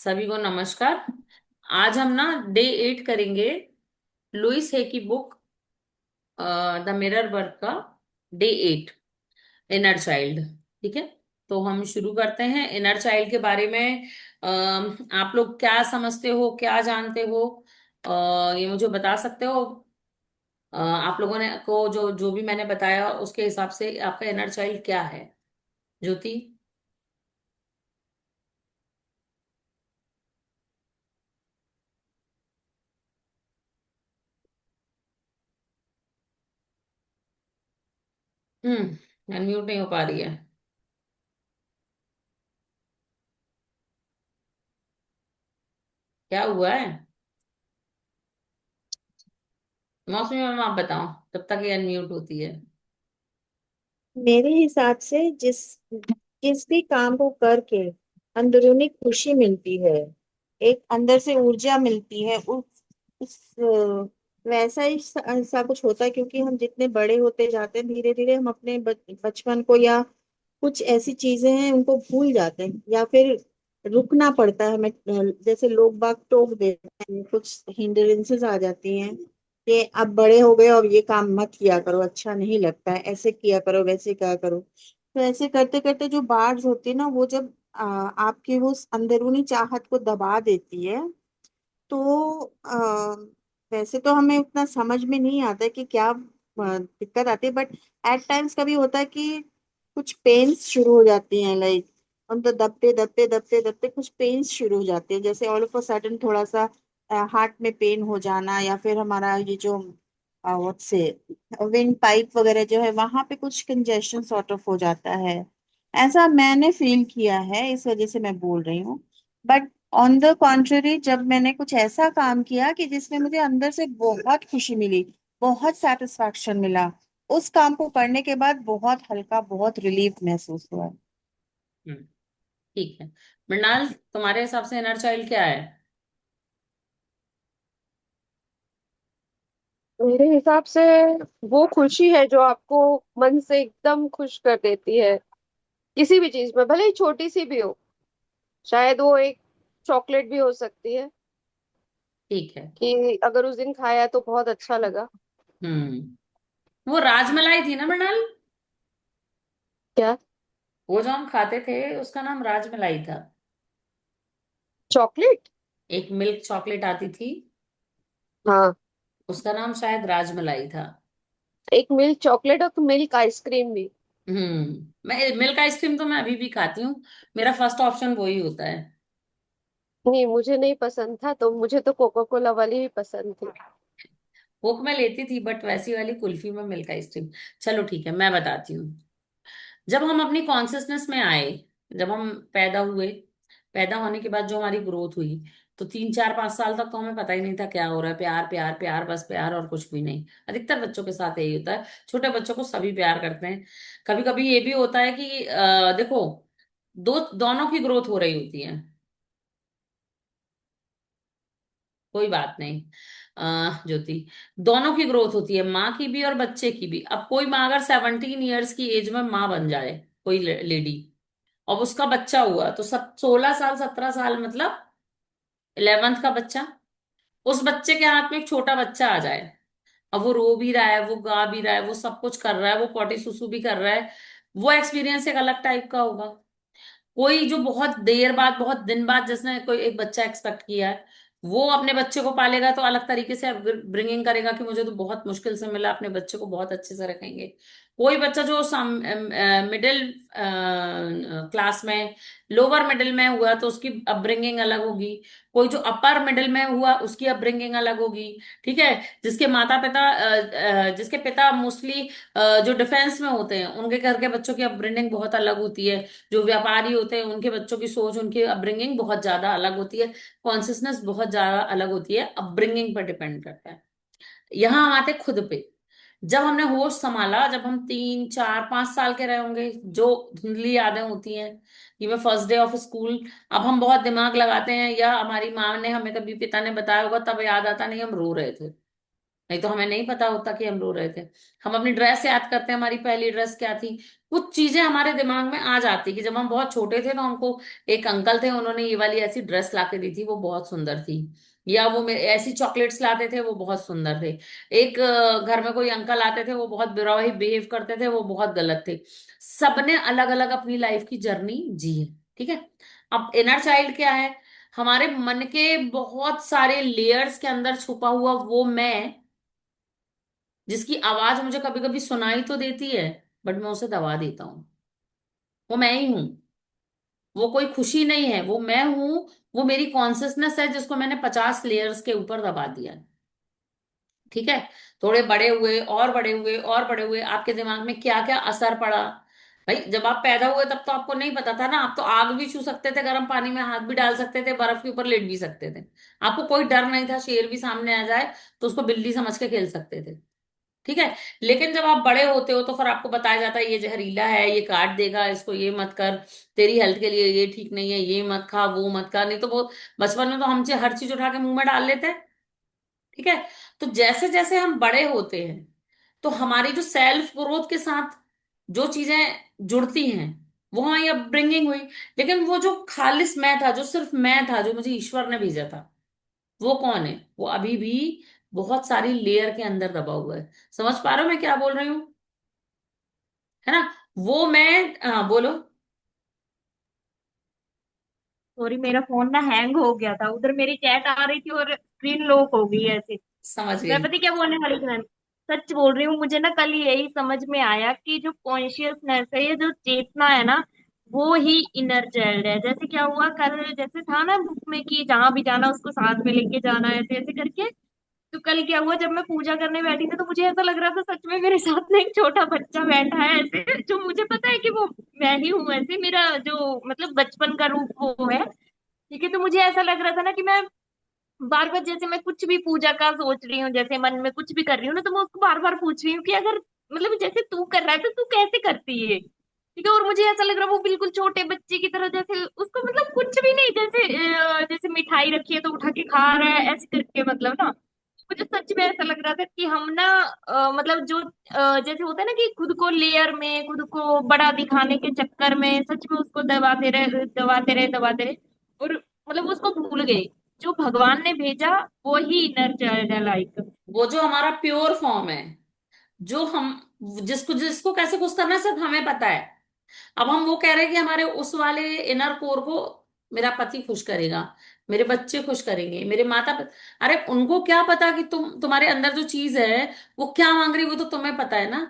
सभी को नमस्कार। आज हम ना डे 8 करेंगे। लुइस है की बुक द मिरर वर्क का डे 8, इनर चाइल्ड। ठीक है, तो हम शुरू करते हैं इनर चाइल्ड के बारे में। आप लोग क्या समझते हो, क्या जानते हो? ये मुझे बता सकते हो? आप लोगों ने को जो जो भी मैंने बताया उसके हिसाब से आपका इनर चाइल्ड क्या है? ज्योति। अनम्यूट नहीं हो पा रही है। क्या हुआ है? मौसमी मैम आप बताओ, तब तक ये अनम्यूट होती है। मेरे हिसाब से जिस भी काम को करके अंदरूनी खुशी मिलती है, एक अंदर से ऊर्जा मिलती है, वैसा ही ऐसा कुछ होता है। क्योंकि हम जितने बड़े होते जाते हैं, धीरे धीरे हम अपने बचपन को या कुछ ऐसी चीजें हैं उनको भूल जाते हैं, या फिर रुकना पड़ता है हमें। जैसे लोग बाग टोक देते हैं, कुछ हिंड्रेंसेस आ जाती हैं कि अब बड़े हो गए और ये काम मत किया करो, अच्छा नहीं लगता है, ऐसे किया करो, वैसे क्या करो। तो ऐसे करते करते जो बार्स होती है ना, वो जब आपकी वो उस अंदरूनी चाहत को दबा देती है, तो वैसे तो हमें उतना समझ में नहीं आता है कि क्या दिक्कत आती है, बट एट टाइम्स कभी होता है कि कुछ पेन्स शुरू हो जाती हैं, लाइक हम तो दबते दबते दबते दबते कुछ पेन्स शुरू हो जाते हैं, जैसे ऑल ऑफ अ सडन थोड़ा सा हार्ट में पेन हो जाना, या फिर हमारा ये जो व्हाट से विंड पाइप वगैरह जो है वहां पे कुछ कंजेशन सॉर्ट ऑफ हो जाता है। ऐसा मैंने फील किया है, इस वजह से मैं बोल रही हूँ। बट ऑन द कॉन्ट्ररी, जब मैंने कुछ ऐसा काम किया कि जिसमें मुझे अंदर से बहुत खुशी मिली, बहुत सेटिस्फैक्शन मिला, उस काम को करने के बाद बहुत हल्का, बहुत रिलीफ महसूस हुआ। हम्म, ठीक है। मृणाल, तुम्हारे हिसाब से इनर चाइल्ड क्या है? मेरे हिसाब से वो खुशी है जो आपको मन से एकदम खुश कर देती है, किसी भी चीज में, भले ही छोटी सी भी हो। शायद वो एक चॉकलेट भी हो सकती है ठीक है। कि अगर उस दिन खाया तो बहुत अच्छा लगा। वो राजमलाई थी ना मृणाल? क्या? वो जो हम खाते थे उसका नाम राजमलाई था। चॉकलेट? एक मिल्क चॉकलेट आती थी, हाँ। उसका नाम शायद राजमलाई था। एक मिल्क चॉकलेट और मिल्क आइसक्रीम भी। मैं मिल्क आइसक्रीम तो मैं अभी भी खाती हूँ। मेरा फर्स्ट ऑप्शन वही होता है। नहीं, मुझे नहीं पसंद था, तो मुझे तो कोका कोला वाली ही पसंद थी। कोक मैं लेती थी, बट वैसी वाली कुल्फी में मिल्क आइसक्रीम। चलो ठीक है, मैं बताती हूँ। जब हम अपनी कॉन्सियसनेस में आए, जब हम पैदा हुए, पैदा होने के बाद जो हमारी ग्रोथ हुई, तो 3 4 5 साल तक तो हमें पता ही नहीं था क्या हो रहा है। प्यार प्यार प्यार, बस प्यार और कुछ भी नहीं। अधिकतर बच्चों के साथ यही होता है। छोटे बच्चों को सभी प्यार करते हैं। कभी कभी ये भी होता है कि देखो, दोनों की ग्रोथ हो रही होती है। कोई बात नहीं। ज्योति, दोनों की ग्रोथ होती है, माँ की भी और बच्चे की भी। अब कोई माँ अगर 17 ईयर्स की एज में माँ बन जाए, कोई लेडी, और उसका बच्चा हुआ, तो सब 16 साल 17 साल मतलब 11th का बच्चा, उस बच्चे के हाथ में एक छोटा बच्चा आ जाए, अब वो रो भी रहा है, वो गा भी रहा है, वो सब कुछ कर रहा है, वो पॉटी सुसु भी कर रहा है, वो एक्सपीरियंस एक अलग टाइप का होगा। कोई जो बहुत देर बाद, बहुत दिन बाद जिसने कोई एक बच्चा एक्सपेक्ट किया है, वो अपने बच्चे को पालेगा तो अलग तरीके से ब्रिंगिंग करेगा कि मुझे तो बहुत मुश्किल से मिला, अपने बच्चे को बहुत अच्छे से रखेंगे। कोई बच्चा जो मिडिल क्लास में, लोअर मिडिल में हुआ, तो उसकी अपब्रिंगिंग अलग होगी। कोई जो अपर मिडिल में हुआ, उसकी अपब्रिंगिंग अलग होगी। ठीक है। जिसके माता पिता जिसके पिता मोस्टली जो डिफेंस में होते हैं, उनके घर के बच्चों की अपब्रिंगिंग बहुत अलग होती है। जो व्यापारी होते हैं, उनके बच्चों की सोच, उनकी अपब्रिंगिंग बहुत ज्यादा अलग होती है। कॉन्सियसनेस बहुत ज्यादा अलग होती है, अपब्रिंगिंग पर डिपेंड करता है। यहाँ हम आते हैं खुद पे। जब हमने होश संभाला, जब हम 3 4 5 साल के रहे होंगे, जो धुंधली यादें होती हैं कि मैं फर्स्ट डे ऑफ स्कूल, अब हम बहुत दिमाग लगाते हैं, या हमारी माँ ने हमें, कभी पिता ने बताया होगा, तब याद आता नहीं, हम रो रहे थे। नहीं तो हमें नहीं पता होता कि हम रो रहे थे। हम अपनी ड्रेस याद करते हैं, हमारी पहली ड्रेस क्या थी। कुछ चीजें हमारे दिमाग में आ जाती कि जब हम बहुत छोटे थे तो हमको एक अंकल थे, उन्होंने ये वाली ऐसी ड्रेस ला के दी थी, वो बहुत सुंदर थी। या वो ऐसी चॉकलेट्स लाते थे, वो बहुत सुंदर थे। एक घर में कोई अंकल आते थे, वो बहुत बुरा ही बिहेव करते थे, वो बहुत गलत थे। सबने अलग अलग अपनी लाइफ की जर्नी जी है। ठीक है। अब इनर चाइल्ड क्या है? हमारे मन के बहुत सारे लेयर्स के अंदर छुपा हुआ वो मैं, जिसकी आवाज मुझे कभी कभी सुनाई तो देती है, बट मैं उसे दबा देता हूँ। वो मैं ही हूं। वो कोई खुशी नहीं है, वो मैं हूं। वो मेरी कॉन्सियसनेस है जिसको मैंने 50 लेयर्स के ऊपर दबा दिया है। ठीक है। थोड़े बड़े हुए और बड़े हुए और बड़े हुए, आपके दिमाग में क्या क्या असर पड़ा। भाई जब आप पैदा हुए तब तो आपको नहीं पता था ना, आप तो आग भी छू सकते थे, गर्म पानी में हाथ भी डाल सकते थे, बर्फ के ऊपर लेट भी सकते थे। आपको कोई डर नहीं था, शेर भी सामने आ जाए तो उसको बिल्ली समझ के खेल सकते थे। ठीक है। लेकिन जब आप बड़े होते हो तो फिर आपको बताया जाता है ये जहरीला है, ये काट देगा, इसको ये मत कर, तेरी हेल्थ के लिए ये ठीक नहीं है, ये मत खा, वो मत खा। नहीं तो वो बचपन में तो हमसे हर चीज उठा के मुंह में डाल लेते हैं। ठीक है। तो जैसे जैसे हम बड़े होते हैं तो हमारी जो सेल्फ ग्रोथ के साथ जो चीजें जुड़ती हैं, वो हमारी अपब्रिंगिंग हुई। लेकिन वो जो खालिस मैं था, जो सिर्फ मैं था, जो मुझे ईश्वर ने भेजा था, वो कौन है? वो अभी भी बहुत सारी लेयर के अंदर दबा हुआ है। समझ पा रहे हो मैं क्या बोल रही हूँ? है ना? वो मैं, हाँ बोलो। सॉरी, मेरा फोन ना हैंग हो गया था, उधर मेरी चैट आ रही थी और स्क्रीन लॉक हो गई ऐसे। समझ मैं गई। पता क्या बोलने वाली थी मैम, सच बोल रही हूँ, मुझे ना कल यही समझ में आया कि जो कॉन्शियसनेस है, ये जो चेतना है ना, वो ही इनर चाइल्ड है। जैसे क्या हुआ कल, जैसे था ना बुक में कि जहां भी जाना उसको साथ में लेके जाना है, ऐसे ऐसे करके। तो कल क्या हुआ, जब मैं पूजा करने बैठी थी तो मुझे ऐसा लग रहा था सच में मेरे साथ में एक छोटा बच्चा बैठा है ऐसे, जो मुझे पता है कि वो मैं ही हूँ, ऐसे मेरा जो मतलब बचपन का रूप वो है। ठीक है। तो मुझे ऐसा लग रहा था ना कि मैं बार बार, जैसे मैं कुछ भी पूजा का सोच रही हूँ, जैसे मन में कुछ भी कर रही हूँ ना, तो मैं उसको बार बार पूछ रही हूँ कि अगर मतलब जैसे तू कर रहा है तो तू कैसे करती है। ठीक है। और मुझे ऐसा लग रहा है वो बिल्कुल छोटे बच्चे की तरह, जैसे उसको मतलब कुछ भी नहीं, जैसे जैसे मिठाई रखी है तो उठा के खा रहा है ऐसे करके, मतलब ना मुझे सच में ऐसा लग रहा था कि हम ना मतलब जो जैसे होता है ना कि खुद को लेयर में, खुद को बड़ा दिखाने के चक्कर में सच में उसको दबाते रहे दबाते रहे दबाते रहे, और मतलब उसको भूल गए। जो भगवान ने भेजा वो ही इनर चाइल्ड है, लाइक। वो जो हमारा प्योर फॉर्म है, जो हम, जिसको जिसको कैसे खुश करना है सिर्फ हमें पता है। अब हम वो कह रहे हैं कि हमारे उस वाले इनर कोर को मेरा पति खुश करेगा, मेरे बच्चे खुश करेंगे, मेरे माता पिता। अरे उनको क्या पता कि तुम्हारे अंदर जो चीज है वो क्या मांग रही है? वो तो तुम्हें पता है ना,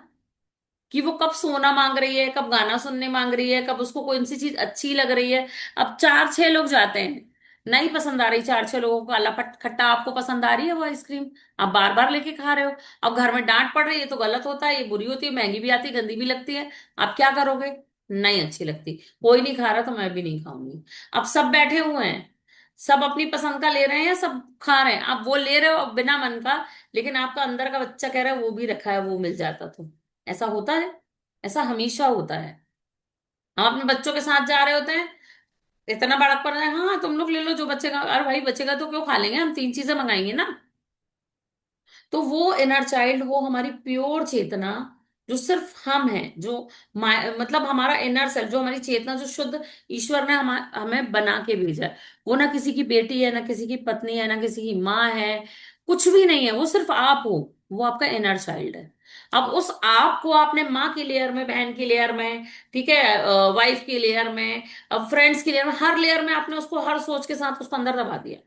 कि वो कब सोना मांग रही है, कब गाना सुनने मांग रही है, कब उसको कौन सी चीज अच्छी लग रही है। अब 4-6 लोग जाते हैं, नहीं पसंद आ रही 4-6 लोगों को काला खट्टा, आपको पसंद आ रही है वो आइसक्रीम, आप बार बार लेके खा रहे हो। अब घर में डांट पड़ रही है तो गलत होता है, ये बुरी होती है, महंगी भी आती है, गंदी भी लगती है। आप क्या करोगे? नहीं अच्छी लगती, कोई नहीं खा रहा तो मैं भी नहीं खाऊंगी। अब सब बैठे हुए हैं, सब अपनी पसंद का ले रहे हैं, सब खा रहे हैं, आप वो ले रहे हो बिना मन का, लेकिन आपका अंदर का बच्चा कह रहा है वो भी रखा है, वो मिल जाता तो। ऐसा होता है, ऐसा हमेशा होता है। हम अपने बच्चों के साथ जा रहे होते हैं, इतना बड़कपन है, हाँ तुम लोग ले लो जो बचेगा, अरे भाई बचेगा तो क्यों, खा लेंगे हम, 3 चीजें मंगाएंगे ना। तो वो इनर चाइल्ड, वो हमारी प्योर चेतना, जो सिर्फ हम हैं, जो मतलब हमारा इनर सेल्फ, जो हमारी चेतना, जो शुद्ध ईश्वर ने हमें बना के भेजा है। वो ना किसी की बेटी है, ना किसी की पत्नी है, ना किसी की माँ है, कुछ भी नहीं है, वो सिर्फ आप हो। वो आपका इनर चाइल्ड है। अब उस आप को आपने माँ की लेयर में, बहन की लेयर में, ठीक है, वाइफ की लेयर में, अब फ्रेंड्स की लेयर में, हर लेयर में आपने उसको हर सोच के साथ उसको अंदर दबा दिया।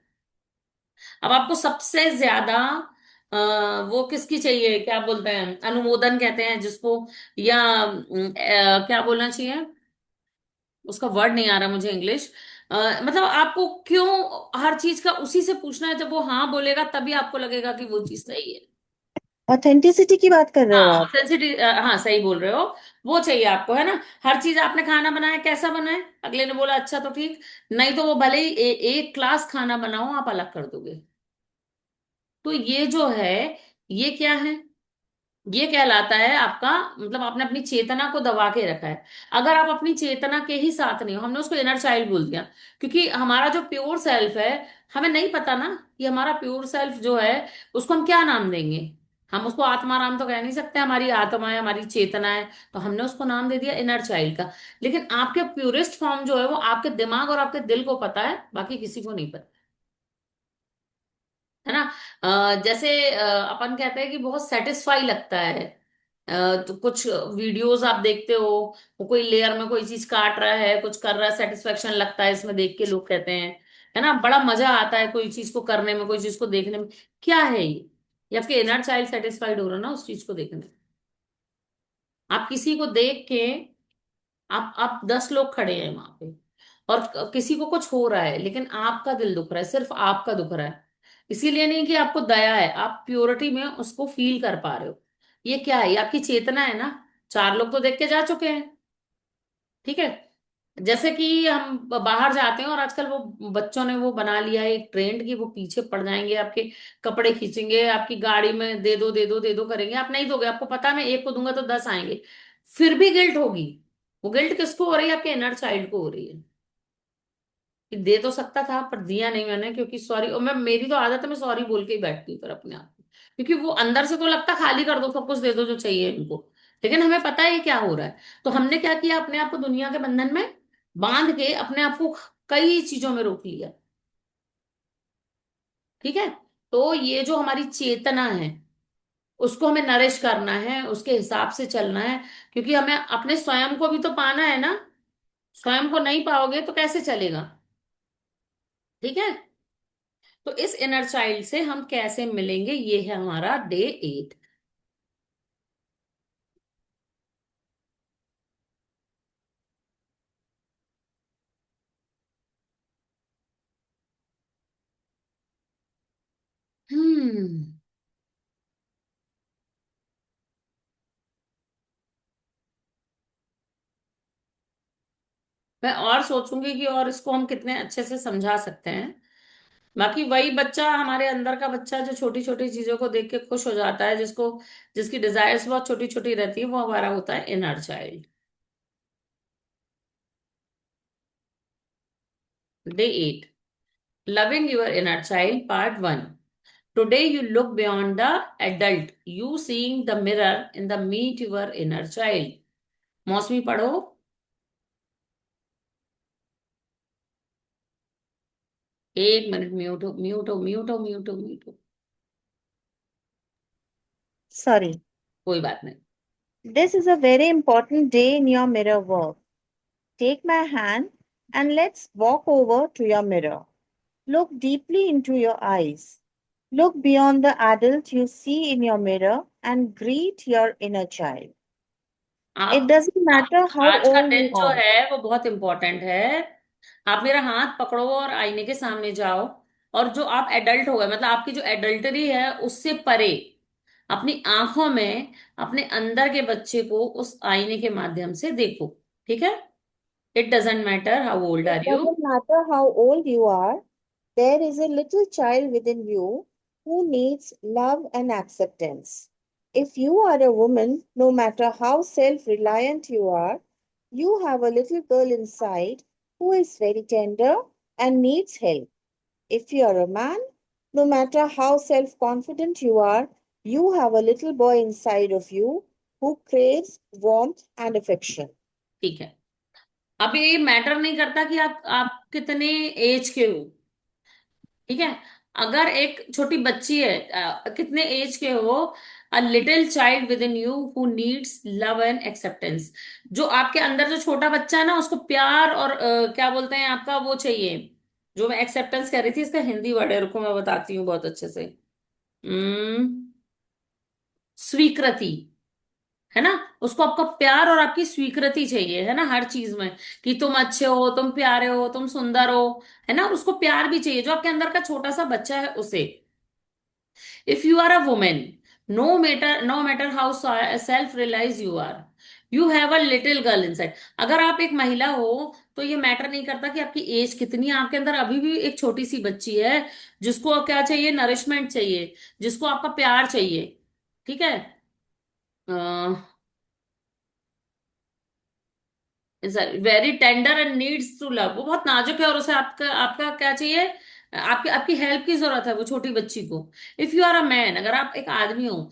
अब आपको सबसे ज्यादा वो किसकी चाहिए, क्या बोलते हैं, अनुमोदन कहते हैं जिसको, या क्या बोलना चाहिए, उसका वर्ड नहीं आ रहा मुझे इंग्लिश। मतलब आपको क्यों हर चीज का उसी से पूछना है? जब वो हाँ बोलेगा तभी आपको लगेगा कि वो चीज सही है। ऑथेंटिसिटी की बात कर रहे हो हाँ आप? ऑथेंटिसिटी, हाँ सही बोल रहे हो। वो चाहिए आपको, है ना? हर चीज आपने खाना बनाया कैसा बना है, अगले ने बोला अच्छा तो ठीक, नहीं तो वो भले ही एक क्लास खाना बनाओ आप अलग कर दोगे। तो ये जो है, ये क्या है? ये कहलाता है आपका, मतलब आपने अपनी चेतना को दबा के रखा है। अगर आप अपनी चेतना के ही साथ नहीं हो, हमने उसको इनर चाइल्ड बोल दिया, क्योंकि हमारा जो प्योर सेल्फ है, हमें नहीं पता ना कि हमारा प्योर सेल्फ जो है उसको हम क्या नाम देंगे। हम उसको आत्माराम तो कह नहीं सकते, हमारी आत्मा है, हमारी चेतना है, तो हमने उसको नाम दे दिया इनर चाइल्ड का। लेकिन आपके प्यूरेस्ट फॉर्म जो है वो आपके दिमाग और आपके दिल को पता है, बाकी किसी को नहीं पता, है ना। जैसे अपन कहते हैं कि बहुत सेटिस्फाई लगता है। तो कुछ वीडियोस आप देखते हो, वो कोई लेयर में कोई चीज काट रहा है, कुछ कर रहा है, सेटिस्फेक्शन लगता है इसमें देख के, लोग कहते हैं, है ना, बड़ा मजा आता है कोई चीज को करने में, कोई चीज को देखने में। क्या है ये आपके इनर चाइल्ड सेटिस्फाइड हो रहा है ना उस चीज को देखने में। आप किसी को देख के, आप 10 लोग खड़े हैं वहां पे, और किसी को कुछ हो रहा है, लेकिन आपका दिल दुख रहा है, सिर्फ आपका दुख रहा है। इसीलिए नहीं कि आपको दया है, आप प्योरिटी में उसको फील कर पा रहे हो। ये क्या है, ये आपकी चेतना है ना। 4 लोग तो देख के जा चुके हैं, ठीक है। जैसे कि हम बाहर जाते हैं, और आजकल वो बच्चों ने वो बना लिया है एक ट्रेंड, कि वो पीछे पड़ जाएंगे आपके, कपड़े खींचेंगे आपकी गाड़ी में, दे दो दे दो दे दो करेंगे, आप नहीं दोगे, आपको पता है मैं एक को दूंगा तो 10 आएंगे, फिर भी गिल्ट होगी। वो गिल्ट किसको हो रही है, आपके इनर चाइल्ड को हो रही है, कि दे तो सकता था पर दिया नहीं मैंने, क्योंकि सॉरी, और मैं, मेरी तो आदत है मैं सॉरी बोल के ही बैठती हूँ फिर अपने आप को। क्योंकि वो अंदर से तो लगता खाली कर दो, सब कुछ दे दो जो चाहिए इनको, लेकिन हमें पता है ये क्या हो रहा है। तो हमने क्या किया, अपने आप को दुनिया के बंधन में बांध के अपने आप को कई चीजों में रोक लिया, ठीक है। तो ये जो हमारी चेतना है, उसको हमें नरिश करना है, उसके हिसाब से चलना है, क्योंकि हमें अपने स्वयं को भी तो पाना है ना। स्वयं को नहीं पाओगे तो कैसे चलेगा, ठीक है। तो इस इनर चाइल्ड से हम कैसे मिलेंगे, ये है हमारा डे 8। हम्म। मैं और सोचूंगी कि और इसको हम कितने अच्छे से समझा सकते हैं। बाकी वही बच्चा, हमारे अंदर का बच्चा जो छोटी छोटी चीजों को देख के खुश हो जाता है, जिसको, जिसकी डिजायर्स बहुत छोटी छोटी रहती है, वो हमारा होता है inner child. Day 8, loving your inner child part 1। Today you look beyond the adult, you seeing the mirror in the meet your inner child. Mausami पढ़ो। 1 मिनट, म्यूट हो म्यूट हो म्यूट हो म्यूट हो म्यूट हो। Sorry. कोई बात नहीं। This is a very important day in your mirror work. Take my hand and let's walk over to your mirror. Look deeply into your eyes. Look beyond the adult you see in your mirror and greet your inner child. It आप, doesn't matter how आज का old you दिन जो are. है वो बहुत important है। आप मेरा हाथ पकड़ो और आईने के सामने जाओ, और जो आप एडल्ट हो गए, मतलब आपकी जो एडल्टरी है उससे परे, अपनी आंखों में अपने अंदर के बच्चे को उस आईने के माध्यम से देखो, ठीक है। It doesn't matter how old It are you. doesn't matter how old you are. There is a little child within you who needs love and acceptance. If you are a woman, no matter how self reliant you are, you have a little girl inside who is very tender and needs help. If you are a man, no matter how self confident you are, you have a little boy inside of you who craves warmth and affection. ठीक है। अब ये matter नहीं करता कि आप कितने as के हो, ठीक है। अगर एक छोटी बच्ची है, कितने एज के हो, a little child with in you who needs love and acceptance. जो आपके अंदर जो छोटा बच्चा है ना, उसको प्यार और क्या बोलते हैं आपका वो चाहिए, जो मैं एक्सेप्टेंस कह रही थी, इसका हिंदी वर्ड है, रुको मैं बताती हूँ बहुत अच्छे से। स्वीकृति, है ना। उसको आपका प्यार और आपकी स्वीकृति चाहिए, है ना, हर चीज में, कि तुम अच्छे हो, तुम प्यारे हो, तुम सुंदर हो, है ना। और उसको प्यार भी चाहिए, जो आपके अंदर का छोटा सा बच्चा है उसे। If you are a women, no matter how self realise you are, you have a little girl inside. अगर आप एक महिला हो, तो ये मैटर नहीं करता कि आपकी एज कितनी है, आपके अंदर अभी भी एक छोटी सी बच्ची है, जिसको क्या चाहिए, नरिशमेंट चाहिए, जिसको आपका प्यार चाहिए, ठीक है। Very tender and needs to love, वो बहुत नाजुक है और उसे आपका आपका क्या चाहिए, आपकी आपकी हेल्प की जरूरत है वो छोटी बच्ची को। If you are a man, अगर आप एक आदमी हो,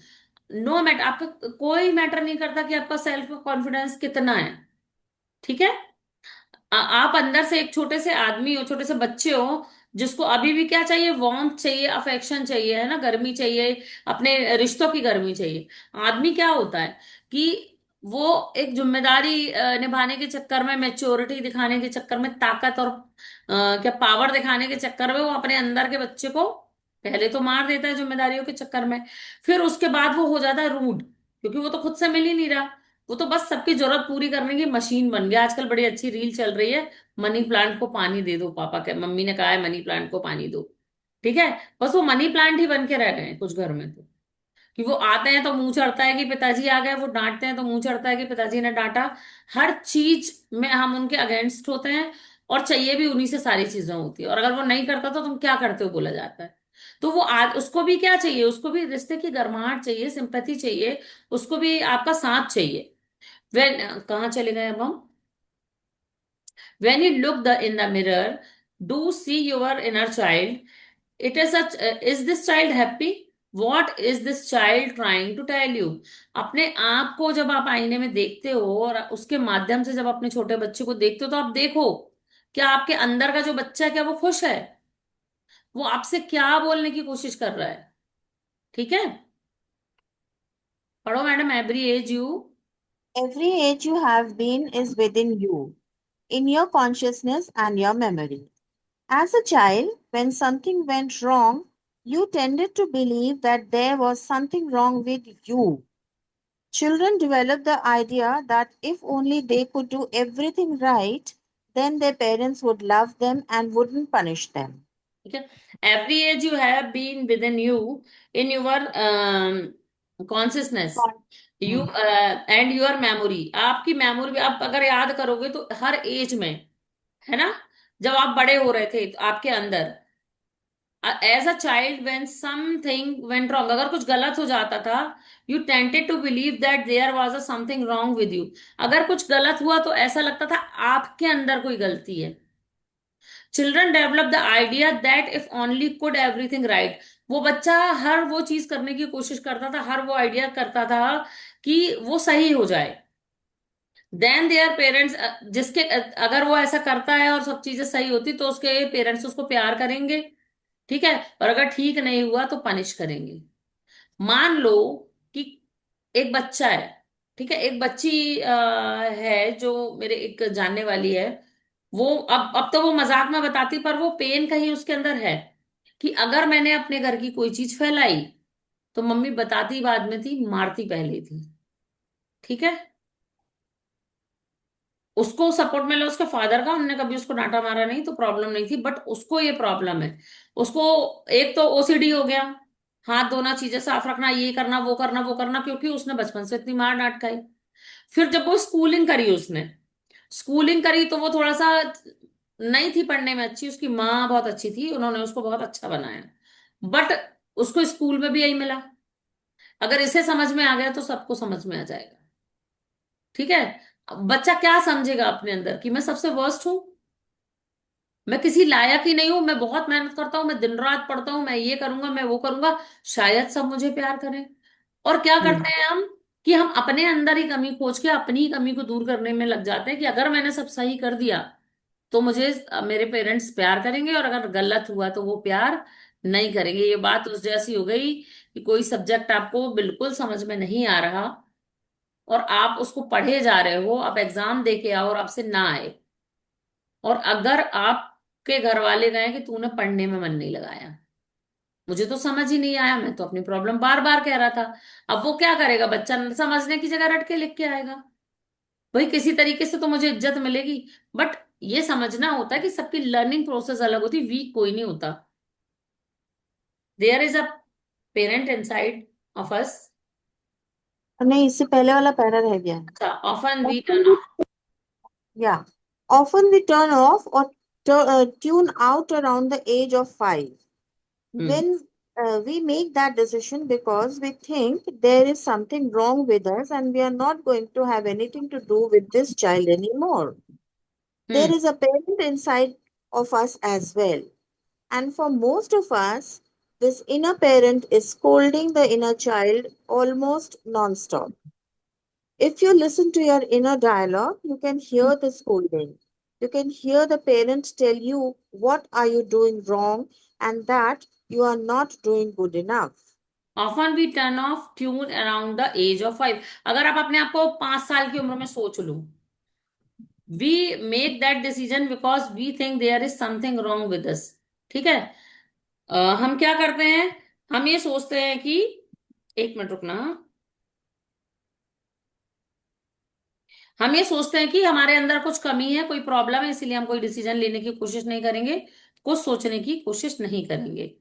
नो मैटर, आपका कोई मैटर नहीं करता कि आपका सेल्फ कॉन्फिडेंस कितना है। ठीक है। आप अंदर से एक छोटे से आदमी हो, छोटे से बच्चे हो, जिसको अभी भी क्या चाहिए, वार्मथ चाहिए, अफेक्शन चाहिए, है ना, गर्मी चाहिए, अपने रिश्तों की गर्मी चाहिए। आदमी क्या होता है कि वो एक जिम्मेदारी निभाने के चक्कर में, मैच्योरिटी दिखाने के चक्कर में, ताकत और क्या पावर दिखाने के चक्कर में वो अपने अंदर के बच्चे को पहले तो मार देता है जिम्मेदारियों के चक्कर में। फिर उसके बाद वो हो जाता है रूड, क्योंकि वो तो खुद से मिल ही नहीं रहा। वो तो बस सबकी जरूरत पूरी करने की मशीन बन गया। आजकल बड़ी अच्छी रील चल रही है, मनी प्लांट को पानी दे दो, पापा के मम्मी ने कहा है मनी प्लांट को पानी दो। ठीक है। बस वो मनी प्लांट ही बन के रह गए हैं कुछ घर में तो, कि वो आते हैं तो मुंह चढ़ता है कि पिताजी आ गए, वो डांटते हैं तो मुंह चढ़ता है कि पिताजी ने डांटा। हर चीज में हम उनके अगेंस्ट होते हैं, और चाहिए भी उन्हीं से सारी चीजें होती है, और अगर वो नहीं करता तो तुम क्या करते हो बोला जाता है। तो वो उसको भी क्या चाहिए, उसको भी रिश्ते की गर्माहट चाहिए, सिंपैथी चाहिए, उसको भी आपका साथ चाहिए। वेन कहाँ चले गए अब हम? When you look in the mirror, do see your inner child. It is such, is this child happy? What is this child trying to tell you? अपने आप को जब आप आईने में देखते हो, और उसके माध्यम से जब अपने छोटे बच्चे को देखते हो, तो आप देखो क्या आपके अंदर का जो बच्चा है, क्या वो खुश है? वो आपसे क्या बोलने की कोशिश कर रहा है? ठीक है। पढ़ो madam, every age you. Every age you have been is within you, in your consciousness and your memory. As a child, when something went wrong, you tended to believe that there was something wrong with you. Children develop the idea that if only they could do everything right, then their parents would love them and wouldn't punish them. ठीक है। Every age you have been with in you, in your consciousness, you Hmm. And your memory. आपकी memory भी आप अगर याद करोगे तो हर as में, है ना, जब आप बड़े हो रहे थे तो आपके अंदर, as a child when something went wrong, अगर कुछ गलत हो जाता था, you tended to believe that there was a something wrong with you. अगर कुछ गलत हुआ तो ऐसा लगता था आपके अंदर कोई गलती है। Children develop the idea that if only could everything right. वो बच्चा हर वो चीज करने की कोशिश करता था, हर वो आइडिया करता था कि वो सही हो जाए। देन देयर पेरेंट्स, जिसके अगर वो ऐसा करता है और सब चीजें सही होती तो उसके पेरेंट्स उसको प्यार करेंगे। ठीक है। और अगर ठीक नहीं हुआ तो पनिश करेंगे। मान लो कि एक बच्चा है, ठीक है, एक बच्ची है जो मेरे एक जानने वाली है। वो अब तो वो मजाक में बताती, पर वो पेन कहीं उसके अंदर है कि अगर मैंने अपने घर की कोई चीज फैलाई तो मम्मी बताती बाद में थी, मारती पहले थी। ठीक है। उसको सपोर्ट मिला उसके फादर का, उन्होंने कभी उसको डांटा मारा नहीं तो प्रॉब्लम नहीं थी, बट उसको ये प्रॉब्लम है। उसको एक तो ओसीडी हो गया, हाथ धोना, चीजें साफ रखना, ये करना वो करना वो करना, क्योंकि उसने बचपन से इतनी मार डांट खाई। फिर जब वो स्कूलिंग करी, उसने स्कूलिंग करी तो वो थोड़ा सा नहीं थी पढ़ने में अच्छी, उसकी माँ बहुत अच्छी थी, उन्होंने उसको बहुत अच्छा बनाया, बट उसको स्कूल में भी यही मिला। अगर इसे समझ में आ गया तो सबको समझ में आ जाएगा। ठीक है। अब बच्चा क्या समझेगा अपने अंदर कि मैं सबसे वर्स्ट हूं, मैं किसी लायक ही नहीं हूं, मैं बहुत मेहनत करता हूं, मैं दिन रात पढ़ता हूं, मैं ये करूंगा मैं वो करूंगा, शायद सब मुझे प्यार करें। और क्या Hmm. करते हैं हम कि हम अपने अंदर ही कमी खोज के अपनी ही कमी को दूर करने में लग जाते हैं कि अगर मैंने सब सही कर दिया तो मुझे मेरे पेरेंट्स प्यार करेंगे, और अगर गलत हुआ तो वो प्यार नहीं करेंगे। ये बात उस जैसी हो गई कि कोई सब्जेक्ट आपको बिल्कुल समझ में नहीं आ रहा और आप उसको पढ़े जा रहे हो, आप एग्जाम दे के आओ और आपसे ना आए, और अगर आपके घर वाले गए कि तूने पढ़ने में मन नहीं लगाया, मुझे तो समझ ही नहीं आया, मैं तो अपनी प्रॉब्लम बार बार कह रहा था। अब वो क्या करेगा, बच्चा समझने की जगह रट के लिख के आएगा। भाई किसी तरीके से तो मुझे इज्जत मिलेगी, बट ये समझना होता है कि सबकी लर्निंग प्रोसेस अलग होती, वीक कोई नहीं होता। There is a parent inside of us. नहीं, इससे पहले वाला पैरा रह गया है. अच्छा, often we Often turn we, off. yeah, often we turn off or tune out around the age of 5. Hmm. When we make that decision because we think there is something wrong with us and we are not going to have anything to do with this child anymore. There hmm. is a parent inside of us as well. And for most of us, This inner parent is scolding the inner child almost non-stop. If you listen to your inner dialogue, you can hear the scolding. You can hear the parent tell you what are you doing wrong and that you are not doing good enough. Often we turn off tune around the age of 5। अगर आप अपने आप को 5 साल की उम्र में सोच लो, we make that decision because we think there is something wrong with us. ठीक है। हम क्या करते हैं, हम ये सोचते हैं कि, एक मिनट रुकना, हम ये सोचते हैं कि हमारे अंदर कुछ कमी है, कोई प्रॉब्लम है, इसीलिए हम कोई डिसीजन लेने की कोशिश नहीं करेंगे, कुछ सोचने की कोशिश नहीं करेंगे।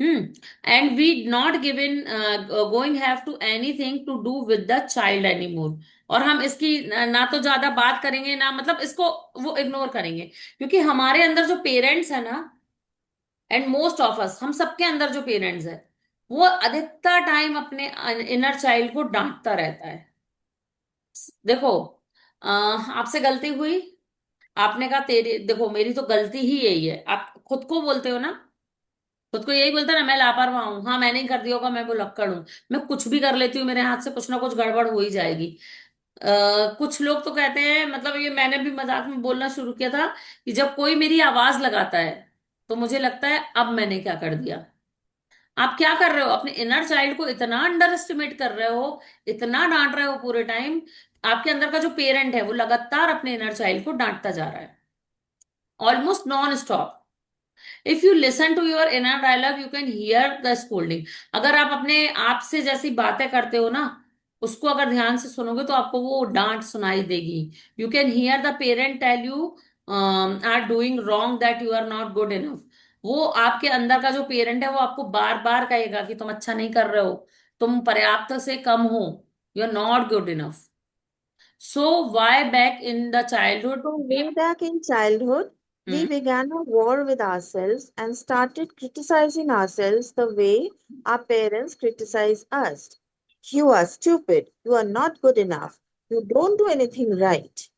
And we not given going have to anything to do with the child anymore. और हम इसकी ना तो ज्यादा बात करेंगे, ना मतलब इसको वो इग्नोर करेंगे, क्योंकि हमारे अंदर जो पेरेंट्स है ना, एंड मोस्ट ऑफ अस, हम सबके अंदर जो पेरेंट्स है, वो अधिकतर टाइम अपने इनर चाइल्ड को डांटता रहता है। देखो, आपसे गलती हुई, आपने कहा तेरी, देखो मेरी तो गलती ही यही है, आप खुद को बोलते हो ना, खुद को यही बोलता है ना, मैं लापरवाह हूँ, हाँ मैंने ही कर दिया होगा, मैं भुलक्कड़ हूँ, मैं कुछ भी कर लेती हूँ, मेरे हाथ से कुछ ना कुछ गड़बड़ हो ही जाएगी। कुछ लोग तो कहते हैं, मतलब ये मैंने भी मजाक में बोलना शुरू किया था, कि जब कोई मेरी आवाज लगाता है तो मुझे लगता है अब मैंने क्या कर दिया। आप क्या कर रहे हो, अपने इनर चाइल्ड को इतना अंडर एस्टिमेट कर रहे हो, इतना डांट रहे हो पूरे टाइम। आपके अंदर का जो पेरेंट है वो लगातार अपने इनर चाइल्ड को डांटता जा रहा है, almost non stop. If you listen to your inner dialogue you can hear the scolding. अगर आप अपने आप से जैसी बातें करते हो ना, उसको अगर ध्यान से सुनोगे तो आपको वो डांट सुनाई देगी। You can hear the parent tell you are doing wrong, that you are not good enough. वो आपके अंदर का जो पेरेंट है वो आपको बार बार कहेगा कि तुम अच्छा नहीं कर रहे हो, तुम पर्याप्त से कम हो, you are not good enough. So way back in the childhood. So, way back in childhood, we began a war with ourselves and started criticizing ourselves the way our parents criticize us. You are stupid. You are not good enough. You don't do anything right.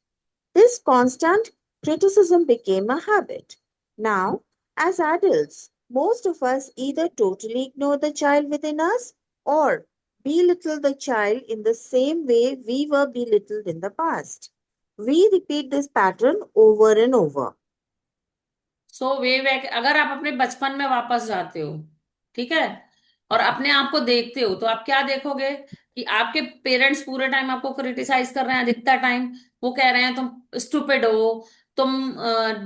This constant criticism became a habit. Now, as adults, most of us either totally ignore the child within us or belittle the child in the same way we were belittled in the past. We repeat this pattern over and over. So way back, अगर आप अपने बचपन में वापस जाते हो, ठीक है, और अपने आप को देखते हो, तो आप क्या देखोगे कि आपके पेरेंट्स पूरे टाइम आपको क्रिटिसाइज कर रहे हैं, अधिकतर टाइम वो कह रहे हैं तुम स्टूपिड हो, तुम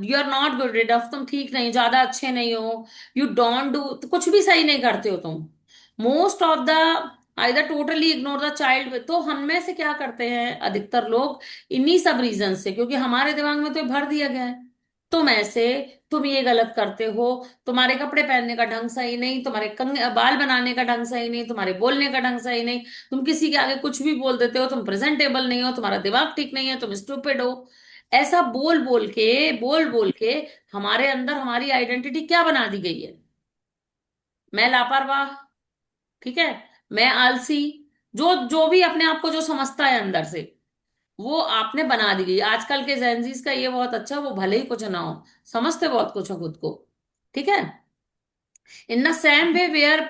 you are not good enough, तुम ठीक नहीं, ज्यादा अच्छे नहीं हो, यू डोंट डू, तो कुछ भी सही नहीं करते हो तुम। Most of the either totally ignore the child. तो हम में से क्या करते हैं अधिकतर लोग, इन्हीं सब रीजन से, क्योंकि हमारे दिमाग में तो ये भर दिया गया है, तुम ऐसे, तुम ये गलत करते हो, तुम्हारे कपड़े पहनने का ढंग सही नहीं, तुम्हारे बाल बनाने का ढंग सही नहीं, तुम्हारे बोलने का ढंग सही नहीं, तुम किसी के आगे कुछ भी बोल देते हो, तुम प्रेजेंटेबल नहीं हो, तुम्हारा दिमाग ठीक नहीं है, तुम स्टूपिड हो। ऐसा बोल बोल के हमारे अंदर हमारी आइडेंटिटी क्या बना दी गई है, मैं लापरवाह, ठीक है, मैं आलसी, जो जो भी अपने आप को जो समझता है अंदर से, वो आपने बना दी गई। आजकल के जेनजीज का ये बहुत अच्छा, वो भले ही कुछ ना हो, समझते बहुत कुछ हो खुद को। ठीक है। In the same way where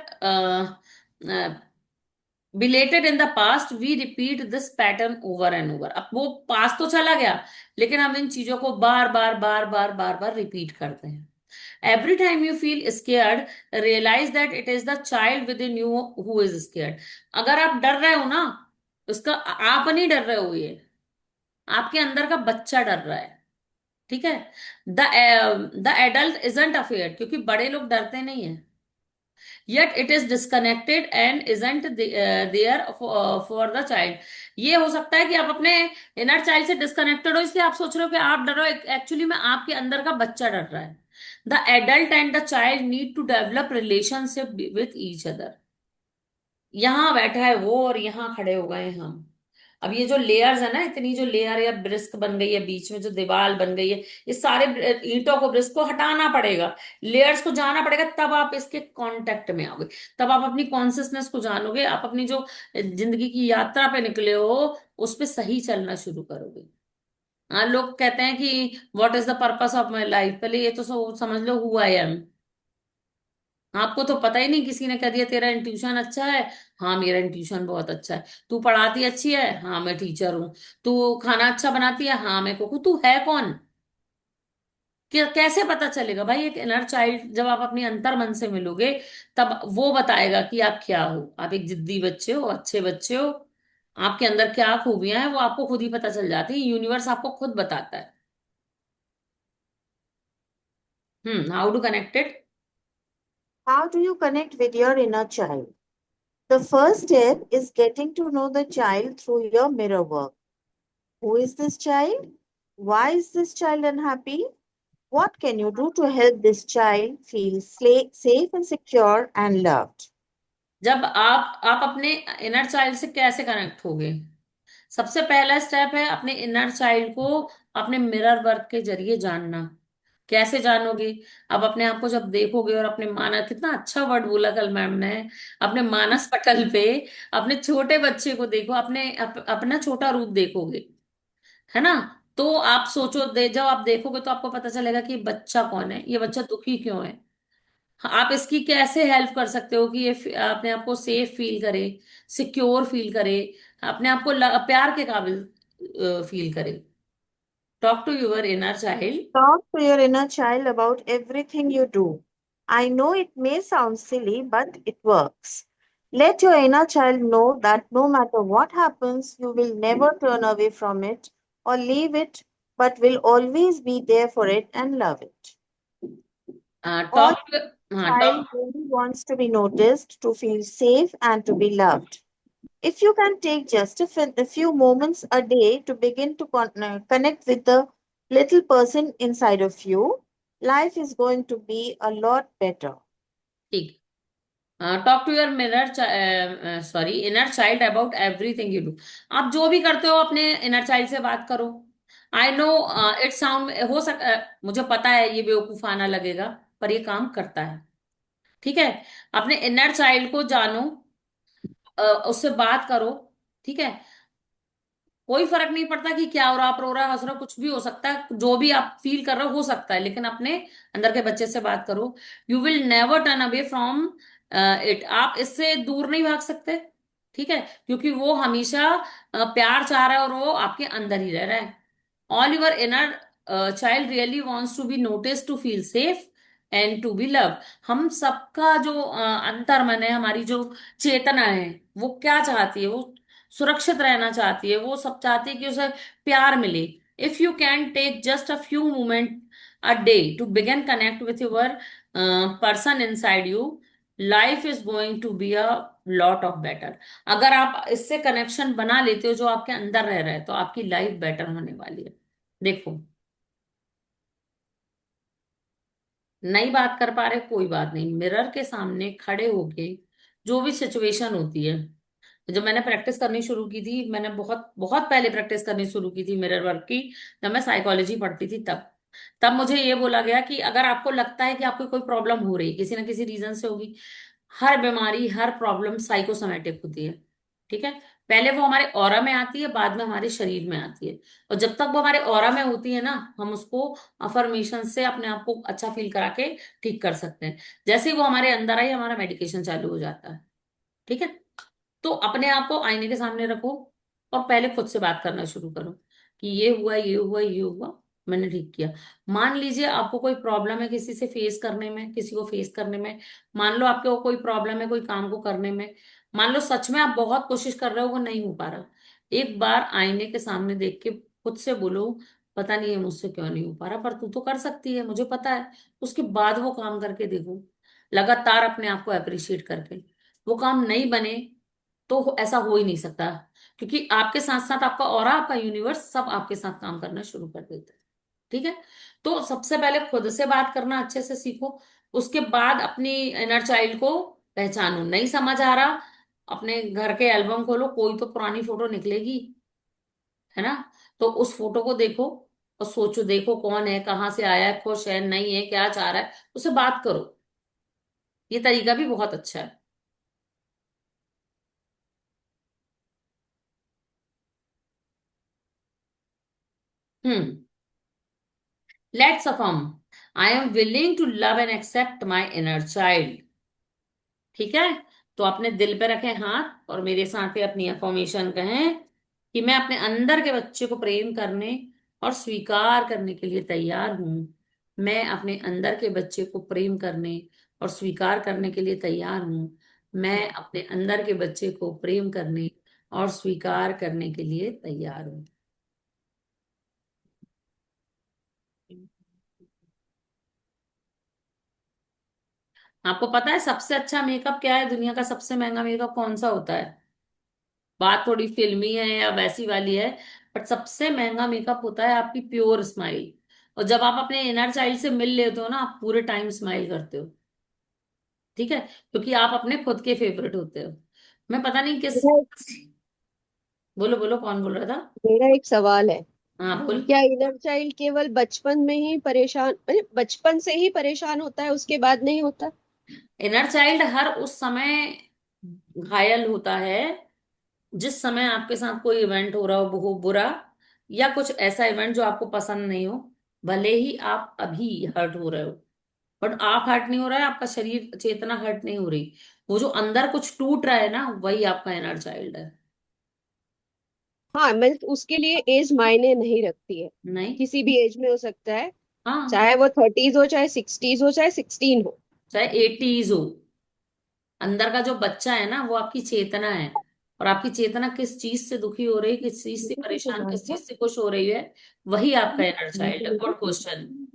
belated in the past we repeat this pattern over and over. अब वो पास्ट तो चला गया, लेकिन हम इन चीजों को बार बार रिपीट करते हैं। Every time you feel scared, realise that it is the child with in you who is scared. अगर आप डर रहे हो ना, उसका आप नहीं डर रहे हो, ये आपके अंदर का बच्चा डर रहा है। ठीक है। द एडल्ट इजंट अफेयर, क्योंकि बड़े लोग डरते नहीं है, yet it is disconnected and isn't there for the child। ये हो सकता है कि आप अपने इनर चाइल्ड से डिस्कनेक्टेड हो, इसलिए आप सोच रहे हो कि आप डर रहे हो, एक्चुअली में आपके अंदर का बच्चा डर रहा है। The adult and the child need to develop relationship with each other. यहाँ बैठा है वो और यहाँ खड़े हो गए हम। अब ये जो लेयर्स है ना, इतनी जो लेयर या ब्रिस्क बन गई है, बीच में जो दीवार बन गई है, इस सारे ईंटों को, ब्रिस्क को हटाना पड़ेगा, लेयर्स को जाना पड़ेगा, तब आप इसके कांटेक्ट में आओगे, तब आप अपनी कॉन्सियसनेस को जानोगे, आप अपनी जो जिंदगी की यात्रा पे निकले हो उस पे सही चलना शुरू करोगे। हाँ, लोग कहते हैं कि what is the purpose of my life, पहले ये तो समझ लो हु आई एम। आपको तो पता ही नहीं, किसी ने कह दिया तेरा इंट्यूशन अच्छा है। हाँ, मेरा इंट्यूशन बहुत अच्छा है। तू पढ़ाती अच्छी है, हाँ मैं टीचर हूँ। तू खाना अच्छा बनाती है, हाँ मैं कुक हूँ। तू है कौन? कैसे पता चलेगा भाई? एक इनर चाइल्ड जब आप अपनी अंतर मन से मिलोगे, तब वो बताएगा कि आप क्या हो। आप एक जिद्दी बच्चे हो, अच्छे बच्चे हो, आपके अंदर क्या खूबियां हैं वो आपको खुद ही पता चल जाती है। यूनिवर्स आपको खुद बताता है। How to connected? How do you connect with your inner child? The first step is getting to know the child through your mirror work. Who is this child? Why is this child unhappy? What can you do to help this child feel safe and secure and loved? जब आप अपने inner child से कैसे connect होगे? सबसे पहला step है अपने इनर चाइल्ड को अपने मिरर वर्क के जरिए जानना। कैसे जानोगे? अब अपने आप को जब देखोगे और अपने मानस, कितना अच्छा वर्ड बोला कल मैम ने, अपने मानस पटल पे अपने छोटे बच्चे को देखो, अपना छोटा रूप देखोगे, है ना? तो आप सोचो, जब आप देखोगे तो आपको पता चलेगा कि ये बच्चा कौन है, ये बच्चा दुखी क्यों है। आप इसकी कैसे हेल्प कर सकते हो कि ये अपने आप को सेफ फील करे, सिक्योर फील करे, अपने आप को प्यार के काबिल फील करे। Talk to your inner child. Talk to your inner child about everything you do. I know it may sound silly, but it works. Let your inner child know that no matter what happens, you will never turn away from it or leave it, but will always be there for it and love it. All talk हाँ child talk really wants to be noticed, to feel safe, and to be loved. If you can take just a few moments a day to begin to connect with the little person inside of you, life is going to be a lot better. ठीक। Talk to your mirror, sorry, inner child about everything you do. आप जो भी करते हो अपने inner child से बात करो। आई नो इट साउंड, मुझे पता है ये बेवकूफाना लगेगा, पर ये काम करता है। ठीक है? अपने इनर चाइल्ड को जानो, उससे बात करो। ठीक है? कोई फर्क नहीं पड़ता कि क्या हो रहा, आप रो रहा, हंस रहा, कुछ भी हो सकता है, जो भी आप फील कर रहे हो सकता है, लेकिन अपने अंदर के बच्चे से बात करो। You will never turn away from it. आप इससे दूर नहीं भाग सकते। ठीक है? क्योंकि वो हमेशा प्यार चाह रहा है और वो आपके अंदर ही रह रहा है। All your inner child really wants to be notice, to feel safe and to be love. हम सबका जो अंतर मन है, हमारी जो चेतना है, वो क्या चाहती है? वो सुरक्षित रहना चाहती है। वो सब चाहती है कि उसे प्यार मिले। If you can take just a few moment a day to begin connect with your person inside you, life is going to be a lot of better. अगर आप इससे कनेक्शन बना लेते हो जो आपके अंदर रह रहा है, तो आपकी लाइफ बेटर होने वाली है। देखो, नहीं बात कर पा रहे, कोई बात नहीं, मिरर के सामने खड़े होके जो भी सिचुएशन होती है। जब मैंने प्रैक्टिस करनी शुरू की थी, मैंने बहुत बहुत पहले प्रैक्टिस करनी शुरू की थी मिरर वर्क की, जब मैं साइकोलॉजी पढ़ती थी तब। तब मुझे ये बोला गया कि अगर आपको लगता है कि आपको कोई प्रॉब्लम हो रही है, किसी ना किसी रीजन से होगी। हर बीमारी, हर प्रॉब्लम साइकोसोमेटिक होती है। ठीक है? पहले वो हमारे ऑरा में आती है, बाद में हमारे शरीर में आती है। और जब तक वो हमारे ऑरा में होती है ना, हम उसको अफर्मेशन से अपने आप को अच्छा फील करा के ठीक कर सकते हैं। जैसे ही वो हमारे अंदर आई, हमारा मेडिकेशन चालू हो जाता है। ठीक है? तो अपने आप को आईने के सामने रखो और पहले खुद से बात करना शुरू करो कि ये हुआ, ये हुआ, ये हुआ, मैंने ठीक किया। मान लीजिए आपको कोई प्रॉब्लम है किसी से फेस करने में, किसी को फेस करने में। मान लो आपको कोई प्रॉब्लम है कोई काम को करने में। मान लो सच में आप बहुत कोशिश कर रहे हो, वो नहीं हो पा रहा। एक बार आईने के सामने देख के खुद से बोलो, पता नहीं है मुझसे क्यों नहीं हो पा रहा, पर तू तो कर सकती है, मुझे पता है। उसके बाद वो काम करके देखो, लगातार अपने आप को अप्रिशिएट करके। वो काम नहीं बने तो ऐसा हो ही नहीं सकता, क्योंकि आपके साथ साथ आपका ऑरा, आपका यूनिवर्स सब आपके साथ काम करना शुरू कर देता है। ठीक है? तो सबसे पहले खुद से बात करना अच्छे से सीखो। उसके बाद अपनी इनर चाइल्ड को पहचानो। नहीं समझ आ रहा, अपने घर के एल्बम खोलो, कोई तो पुरानी फोटो निकलेगी, है ना? तो उस फोटो को देखो और सोचो, देखो कौन है, कहाँ से आया है, खुश है, नहीं है, क्या चाह रहा है, उससे बात करो। ये तरीका भी बहुत अच्छा है। हम्म। Let's affirm. I am willing to love and accept my inner child. ठीक है। तो अपने दिल पे रखें हाथ और मेरे साथ ही अपनी अफर्मेशन कहें कि मैं अपने अंदर के बच्चे को प्रेम करने और स्वीकार करने के लिए तैयार हूं। मैं अपने अंदर के बच्चे को प्रेम करने और स्वीकार करने के लिए तैयार हूं। मैं अपने अंदर के बच्चे को प्रेम करने और स्वीकार करने के लिए तैयार हूं। आपको पता है सबसे अच्छा मेकअप क्या है? दुनिया का सबसे महंगा मेकअप कौन सा होता है? बात थोड़ी फिल्मी है या वैसी वाली है, बट सबसे महंगा मेकअप होता है आपकी प्योर स्माइल। और जब आप अपने इनर चाइल्ड से मिल लेते हो ना, आप पूरे टाइम स्माइल करते हो। ठीक है, क्योंकि आप अपने खुद के फेवरेट होते हो। मैं पता नहीं किस। मेरा बोलो बोलो, कौन बोल रहा था? मेरा एक सवाल है। हाँ बोल। क्या इनर चाइल्ड केवल बचपन में ही परेशान, बचपन से ही परेशान होता है, उसके बाद नहीं होता? इनर चाइल्ड हर उस समय घायल होता है जिस समय आपके साथ कोई इवेंट हो रहा हो, वो बुरा या कुछ ऐसा इवेंट जो आपको पसंद नहीं हो। भले ही आप अभी हर्ट हो रहे हो, बट आप हर्ट नहीं हो रहा है, आपका शरीर चेतना हर्ट नहीं हो रही। वो जो अंदर कुछ टूट रहा है ना, वही आपका इनर चाइल्ड है। हाँ, मैं उसके लिए एज मायने नहीं रखती है। नहीं। किसी भी एज में हो सकता है। हाँ, चाहे वो 30s हो, चाहे 60s हो, चाहे 16 हो। चाहे 80s हो, अंदर का जो बच्चा है ना, वो आपकी चेतना है। और आपकी चेतना किस चीज से दुखी हो रही है, किस चीज से परेशान, किस चीज से खुश हो रही है, वही आपका इनर चाइल्ड है। Good question.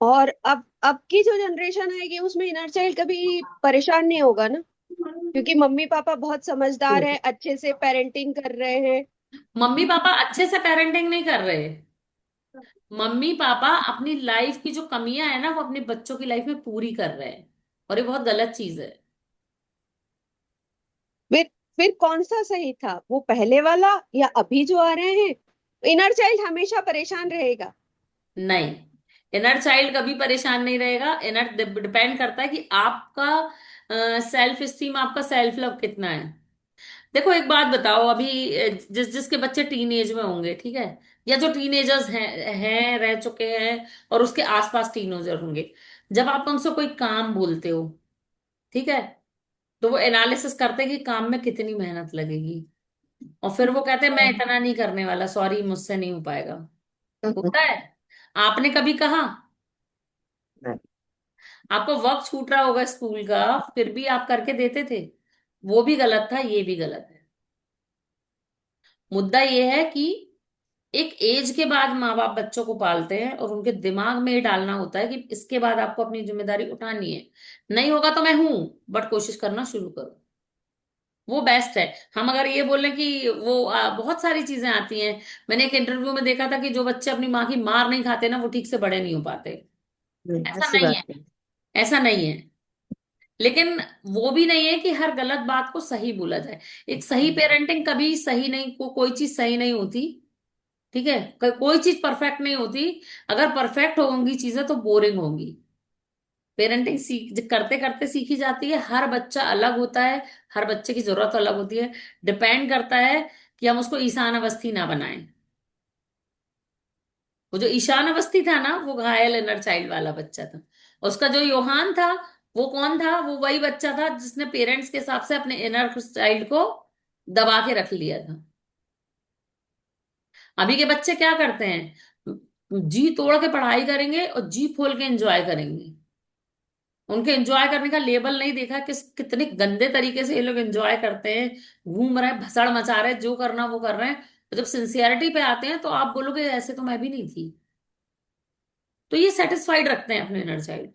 और अब की जो जनरेशन आएगी उसमें इनर चाइल्ड कभी परेशान नहीं होगा ना, क्योंकि मम्मी पापा बहुत समझदार है, अच्छे से पेरेंटिंग कर रहे हैं। मम्मी पापा अच्छे से पेरेंटिंग नहीं कर रहे। मम्मी पापा अपनी लाइफ की जो कमियां है ना, वो अपने बच्चों की लाइफ में पूरी कर रहे हैं। और ये बहुत गलत चीज है। फिर फिर कौन सा सही था, वो पहले वाला या अभी जो आ रहे हैं? इनर चाइल्ड हमेशा परेशान रहेगा। नहीं, इनर चाइल्ड कभी परेशान नहीं रहेगा। इनर डिपेंड करता है कि आपका सेल्फ स्टीम, आपका सेल्फ लव कितना है। देखो एक बात बताओ, अभी जिस जिसके बच्चे टीन एज में होंगे, ठीक है, या जो टीनेजर्स हैं रह चुके हैं और उसके आसपास टीनेजर होंगे, जब आप उनसे कोई काम बोलते हो, ठीक है, तो वो एनालिसिस करते हैं कि काम में कितनी मेहनत लगेगी। और फिर वो कहते हैं मैं इतना नहीं करने वाला, सॉरी मुझसे नहीं हो पाएगा। होता है। आपने कभी कहा? आपको वक्त छूट रहा होगा स्कूल का, फिर भी आप करके देते थे। वो भी गलत था, ये भी गलत है। मुद्दा ये है कि एक एज के बाद माँ बाप बच्चों को पालते हैं और उनके दिमाग में ये डालना होता है कि इसके बाद आपको अपनी जिम्मेदारी उठानी है। नहीं होगा तो मैं हूं, बट कोशिश करना शुरू करो। वो बेस्ट है। हम अगर ये बोलें कि वो बहुत सारी चीजें आती हैं। मैंने एक इंटरव्यू में देखा था कि जो बच्चे अपनी माँ की मार नहीं खाते ना, वो ठीक से बड़े नहीं हो पाते। ऐसा ऐसी नहीं है। बात नहीं। ऐसा नहीं है। लेकिन वो भी नहीं है कि हर गलत बात को सही बोला जाए। एक सही पेरेंटिंग कभी सही नहीं, कोई चीज सही नहीं होती। ठीक है, कोई चीज परफेक्ट नहीं होती। अगर परफेक्ट होंगी चीजें तो बोरिंग होंगी। पेरेंटिंग सीख करते करते सीखी जाती है। हर बच्चा अलग होता है। हर बच्चे की जरूरत अलग होती है। डिपेंड करता है कि हम उसको ईशान अवस्थी ना बनाएं। वो जो ईशान अवस्थी था ना, वो घायल इनर चाइल्ड वाला बच्चा था। उसका जो योहान था, वो कौन था? वो वही बच्चा था जिसने पेरेंट्स के हिसाब से अपने इनर चाइल्ड को दबा के रख लिया था। अभी के बच्चे क्या करते हैं? जी तोड़ के पढ़ाई करेंगे और जी खोल के एंजॉय करेंगे। उनके एंजॉय करने का लेवल नहीं देखा कितने गंदे तरीके से ये लोग एंजॉय करते हैं। घूम रहे हैं, भसड़ मचा रहे हैं, जो करना वो कर रहे हैं। तो जब सिंसियरिटी पे आते हैं तो आप बोलोगे ऐसे तो मैं भी नहीं थी। तो ये सेटिस्फाइड रखते हैं अपने इनर चाइल्ड।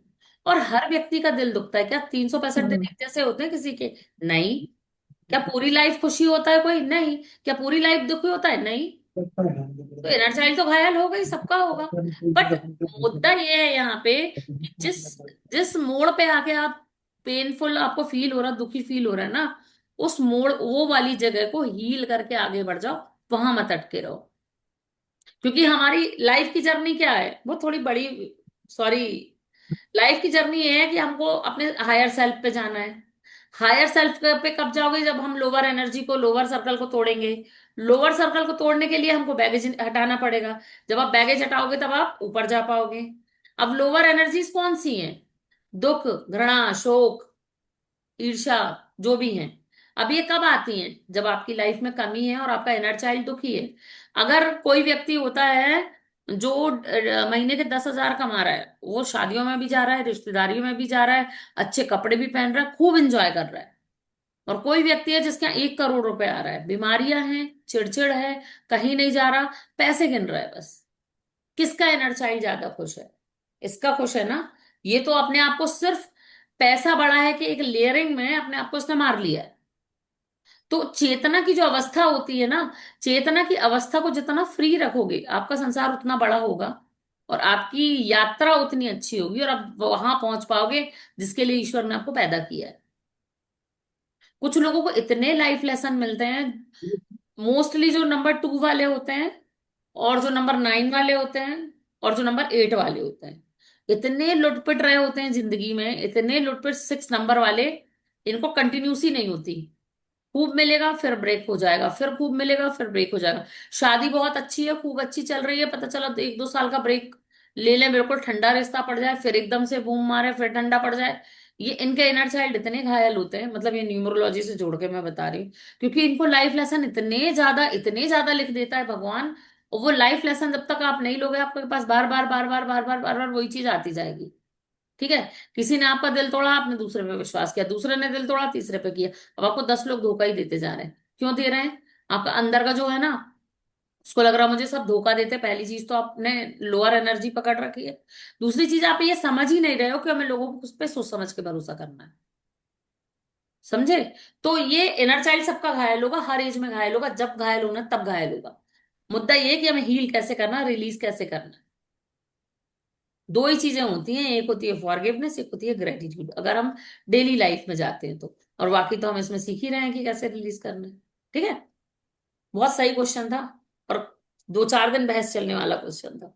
और हर व्यक्ति का दिल दुखता है क्या? 365 दिन एक जैसे होते हैं किसी के? नहीं। क्या पूरी लाइफ खुशी होता है कोई? नहीं। क्या पूरी लाइफ दुखी होता है? नहीं। तो इनर चाइल्ड तो घायल हो गई, सबका होगा। बट मुद्दा ये है यहाँ पे कि जिस जिस मोड़ पे आके आप पेनफुल आपको फील हो रहा, दुखी फील हो रहा है ना, उस मोड़ वो वाली जगह को हील करके आगे बढ़ जाओ। वहां मत अटके रहो। क्योंकि हमारी लाइफ की जर्नी क्या है, वो थोड़ी बड़ी, सॉरी, लाइफ की जर्नी ये है कि हमको अपने हायर सेल्फ पे जाना है। हायर सेल्फ पे कब जाओगे? जब हम लोअर एनर्जी को, लोअर सर्कल को तोड़ेंगे। लोअर सर्कल को तोड़ने के लिए हमको बैगेज हटाना पड़ेगा। जब आप बैगेज हटाओगे तब आप ऊपर जा पाओगे। अब लोअर एनर्जीज कौन सी हैं? दुख, घृणा, शोक, ईर्ष्या, जो भी हैं, अब ये कब आती हैं? जब आपकी लाइफ में कमी है और आपका इनर चाइल्ड दुखी है। अगर कोई व्यक्ति होता है जो महीने के 10,000 कमा रहा है, वो शादियों में भी जा रहा है, रिश्तेदारियों में भी जा रहा है, अच्छे कपड़े भी पहन रहा है, खूब एंजॉय कर रहा है, और कोई व्यक्ति है जिसके यहाँ 1 करोड़ रुपए आ रहा है, बीमारियां हैं, चिड़चिड़ है, कहीं नहीं जा रहा, पैसे गिन रहा है बस, किसका इनर चाइल्ड ज्यादा खुश है? इसका खुश है ना। ये तो अपने आप को सिर्फ पैसा बढ़ा है कि एक लेयरिंग में अपने आप को इसने मार लिया है। तो चेतना की जो अवस्था होती है ना, चेतना की अवस्था को जितना फ्री रखोगे, आपका संसार उतना बड़ा होगा, और आपकी यात्रा उतनी अच्छी होगी, और आप वहां पहुंच पाओगे जिसके लिए ईश्वर ने आपको पैदा किया है। कुछ लोगों को इतने लाइफ लेसन मिलते हैं, मोस्टली जो नंबर 2 वाले होते हैं, और जो नंबर 9 वाले होते हैं, और जो नंबर 8 वाले होते हैं, इतने लुटपिट रहे होते हैं जिंदगी में, इतने लुटपिट 6 नंबर वाले, इनको कंटिन्यूसी नहीं होती। खूब मिलेगा फिर ब्रेक हो जाएगा, फिर खूब मिलेगा फिर ब्रेक हो जाएगा। शादी बहुत अच्छी है, खूब अच्छी चल रही है, पता चला तो 1-2 साल का ब्रेक ले लें, बिल्कुल ठंडा रिश्ता पड़ जाए, फिर एकदम से बूम मारे, फिर ठंडा पड़ जाए। ये इनके इनर चाइल्ड इतने घायल होते हैं, मतलब ये न्यूमरोलॉजी से जोड़ के मैं बता रही हूँ, क्योंकि इनको लाइफ लेसन इतने ज्यादा लिख देता है भगवान, और वो लाइफ लेसन जब तक आप नहीं लोगे, आपके पास बार बार बार बार बार बार बार बार वही चीज आती जाएगी। ठीक है। किसी ने आपका दिल तोड़ा, आपने दूसरे पे विश्वास किया, दूसरे ने दिल तोड़ा, तीसरे पे किया, अब आपको 10 लोग धोखा ही देते जा रहे हैं। क्यों दे रहे हैं? आपका अंदर का जो है ना, उसको लग रहा है मुझे सब धोखा देते। पहली चीज तो आपने लोअर एनर्जी पकड़ रखी है। दूसरी चीज, आप ये समझ ही नहीं रहे हो कि हमें लोगों को उस पर सोच समझ के भरोसा करना है। समझे? तो ये इनर चाइल्ड सबका घायल होगा, हर एज में घायल होगा, जब घायल होना तब घायल होगा। मुद्दा ये है कि हमें हील कैसे करना, रिलीज कैसे करना। दो ही चीजें होती हैं, एक होती है फॉरगिवनेस, एक होती है ग्रेटिट्यूड, अगर हम डेली लाइफ में जाते हैं तो। और बाकी तो हम इसमें सीख ही रहे हैं कि कैसे रिलीज करना है। ठीक है। बहुत सही क्वेश्चन था, और 2-4 दिन बहस चलने वाला क्वेश्चन था।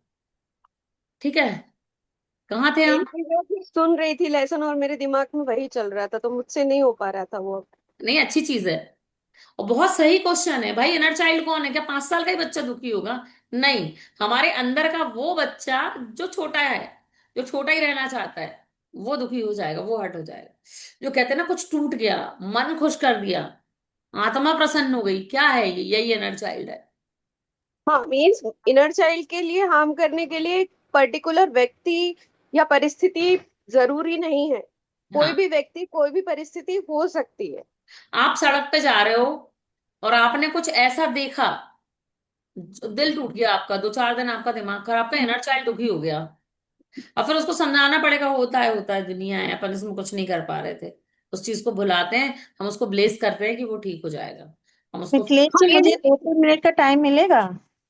ठीक है। कहाँ थे हम? मैं भी सुन रही थी लेसन और मेरे दिमाग में वही चल रहा था, तो मुझसे नहीं हो पा रहा था वो। नहीं, अच्छी चीज है, और बहुत सही क्वेश्चन है भाई। इनर चाइल्ड कौन है? क्या 5 साल का ही बच्चा दुखी होगा? नहीं, हमारे अंदर का वो बच्चा जो छोटा है, जो छोटा ही रहना चाहता है, वो दुखी हो जाएगा, वो हट हो जाएगा। जो कहते हैं ना, कुछ टूट गया, मन खुश कर दिया, आत्मा प्रसन्न हो गई, क्या है ये? यही इनर चाइल्ड है। हाँ, मीन्स इनर चाइल्ड के लिए हार्म करने के लिए एक पर्टिकुलर व्यक्ति या परिस्थिति जरूरी नहीं है। कोई हाँ, भी व्यक्ति, कोई भी परिस्थिति हो सकती है। आप सड़क पे जा रहे हो, और आपने कुछ ऐसा देखा, दिल टूट गया आपका, 2-4 दिन आपका दिमाग खराब, आपका इनर चाइल्ड दुखी हो गया। और फिर उसको समझाना पड़ेगा, होता है, दुनिया है, अपन इसमें कुछ नहीं कर पा रहे थे, उस चीज को भुलाते हैं, हम उसको ब्लेस करते हैं कि वो ठीक हो जाएगा, हम उसको। मिथिलेश हाँ, जी, ये मुझे 2-3 मिनट का टाइम मिलेगा?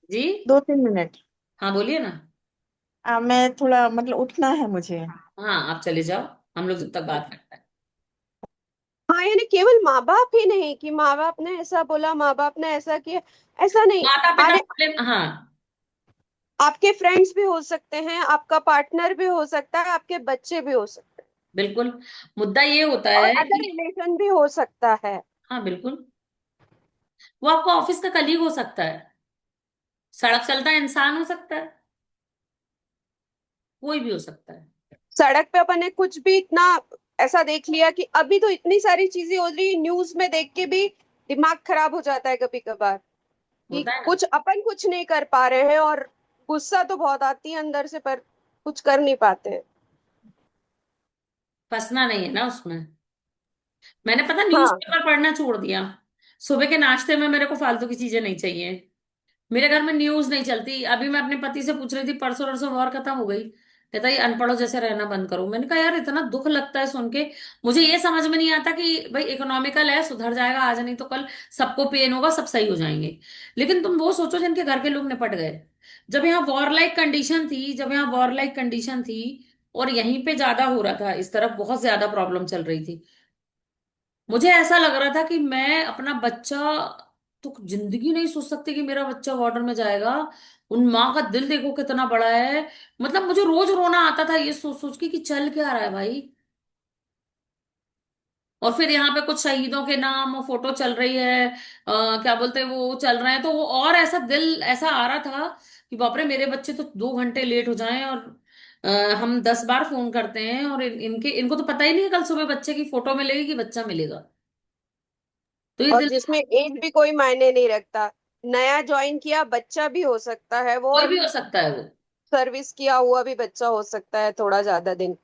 जी। 2-3 मिनट। हाँ, बोलिए ना। मैं थोड़ा मतलब उठना है मुझे। हाँ, आप चले जाओ, हम लोग जब तक बात करते हैं। हाँ, यानी केवल माँ बाप ही नहीं कि माँ बाप ने ऐसा बोला, माँ बाप ने ऐसा किया, ऐसा नहीं। माता पिता अरे, वाले, हाँ। आपके फ्रेंड्स भी हो सकते हैं, आपका पार्टनर भी हो सकता है, आपके बच्चे भी हो सकते हैं, बिल्कुल। मुद्दा ये होता और है अदर कि, रिलेशन भी हो सकता है। हाँ बिल्कुल, वो आपका ऑफिस का कलीग हो सकता है, सड़क चलता इंसान हो सकता है, कोई भी हो सकता है। सड़क पे अपन ने कुछ भी इतना ऐसा देख लिया कि अभी तो इतनी सारी चीजें हो रही, न्यूज में देख के भी दिमाग खराब हो जाता है कभी कभार, कि होता है ना। कुछ अपन कुछ नहीं कर पा रहे हैं, और गुस्सा तो बहुत आती है अंदर से, पर कुछ कर नहीं पाते हैं। फंसना नहीं है ना उसमें। मैंने पता हाँ, न्यूज़पेपर पढ़ना छोड़ दिया। सुबह के नाश्ते में मेरे को फालतू की चीजें नहीं चाहिए। मेरे घर में न्यूज नहीं चलती। अभी मैं अपने पति से पूछ रही थी, परसों नरसों वॉर खत्म हो गई, कहता ये अनपढ़ों जैसे रहना बंद करो। मैंने कहा यार, इतना दुख लगता है सुन के। मुझे ये समझ में नहीं आता कि भाई इकोनॉमिकल है, सुधर जाएगा आज नहीं तो कल, सबको पेन होगा, सब सही हो जाएंगे। लेकिन तुम वो सोचो जिनके घर के लोग निपट गए। जब यहाँ वॉर लाइक कंडीशन थी, और यहीं पे ज्यादा हो रहा था, इस तरफ बहुत ज्यादा प्रॉब्लम चल रही थी, मुझे ऐसा लग रहा था कि मैं अपना बच्चा, तो जिंदगी नहीं सोच सकती कि मेरा बच्चा बॉर्डर में जाएगा। उन माँ का दिल देखो कितना बड़ा है। मतलब मुझे रोज रोना आता था ये सोच सोच के कि चल क्या रहा है भाई। और फिर यहाँ पे कुछ शहीदों के नाम फोटो चल रही है, क्या बोलते हैं वो चल रहे हैं, तो वो और ऐसा दिल ऐसा आ रहा था कि बाप रे, मेरे बच्चे तो 2 घंटे लेट हो जाएं, और हम 10 बार फोन करते हैं और इनको तो पता ही नहीं है कल सुबह बच्चे की फोटो मिलेगी कि बच्चा मिलेगा। तो ये और दिल, जिसमें एज भी कोई मायने नहीं रखता, नया ज्वाइन किया बच्चा भी हो सकता है वो, कोई और भी हो सकता है वो। सर्विस किया हुआ भी बच्चा हो सकता है थोड़ा ज्यादा दिन।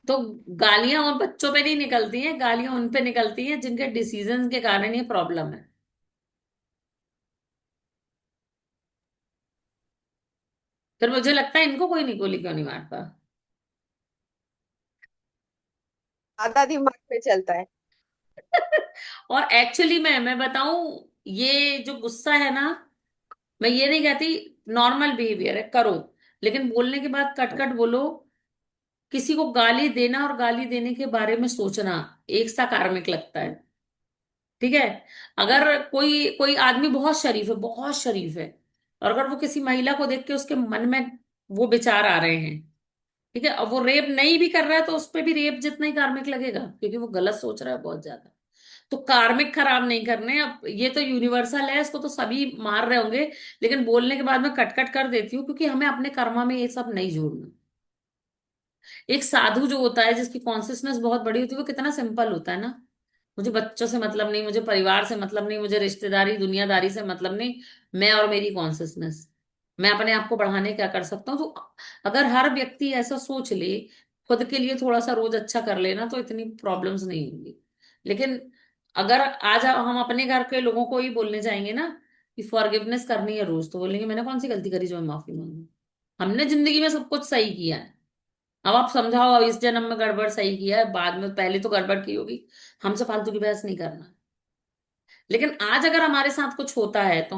तो गालियां उन बच्चों पे नहीं निकलती हैं, गालियां उन पे निकलती हैं जिनके डिसीजन के कारण ये प्रॉब्लम है। फिर मुझे लगता है इनको कोई नहीं, गोली क्यों नहीं मारता। आधा दिमाग पे चलता है। और एक्चुअली मैं बताऊं, ये जो गुस्सा है ना, मैं ये नहीं कहती, नॉर्मल बिहेवियर है, करो, लेकिन बोलने के बाद कट कट बोलो। किसी को गाली देना और गाली देने के बारे में सोचना एक सा कार्मिक लगता है। ठीक है। अगर कोई कोई आदमी बहुत शरीफ है, बहुत शरीफ है, और अगर वो किसी महिला को देख के उसके मन में वो विचार आ रहे हैं, ठीक है, और वो रेप नहीं भी कर रहा है, तो उस पे भी रेप जितना ही कार्मिक लगेगा, क्योंकि वो गलत सोच रहा है बहुत ज्यादा। तो कार्मिक खराब नहीं करने। अब ये तो यूनिवर्सल है, इसको तो सभी मार रहे होंगे, लेकिन बोलने के बाद मैं कट कट कर देती हूँ, क्योंकि हमें अपने कर्मा में ये सब नहीं जोड़ना। एक साधु जो होता है, जिसकी कॉन्सियसनेस बहुत बड़ी होती है, वो कितना सिंपल होता है ना। मुझे बच्चों से मतलब नहीं, मुझे परिवार से मतलब नहीं, मुझे रिश्तेदारी दुनियादारी से मतलब नहीं, मैं और मेरी कॉन्सियसनेस, मैं अपने आप को बढ़ाने क्या कर सकता हूँ। तो अगर हर व्यक्ति ऐसा सोच ले, खुद के लिए थोड़ा सा रोज अच्छा कर लेना, तो इतनी प्रॉब्लम्स नहीं होंगी। लेकिन अगर आज हम अपने घर के लोगों को ही बोलने जाएंगे ना कि फॉरगिवनेस करनी है रोज, तो बोलेंगे मैंने कौन सी गलती करी जो मैं माफी मांगू। हमने जिंदगी में सब कुछ सही किया है। अब आप समझाओ, अब इस जन्म में गड़बड़ सही किया है, बाद में पहले तो गड़बड़ की होगी। हमसे फालतू की बहस नहीं करना। लेकिन आज अगर हमारे साथ कुछ होता है, तो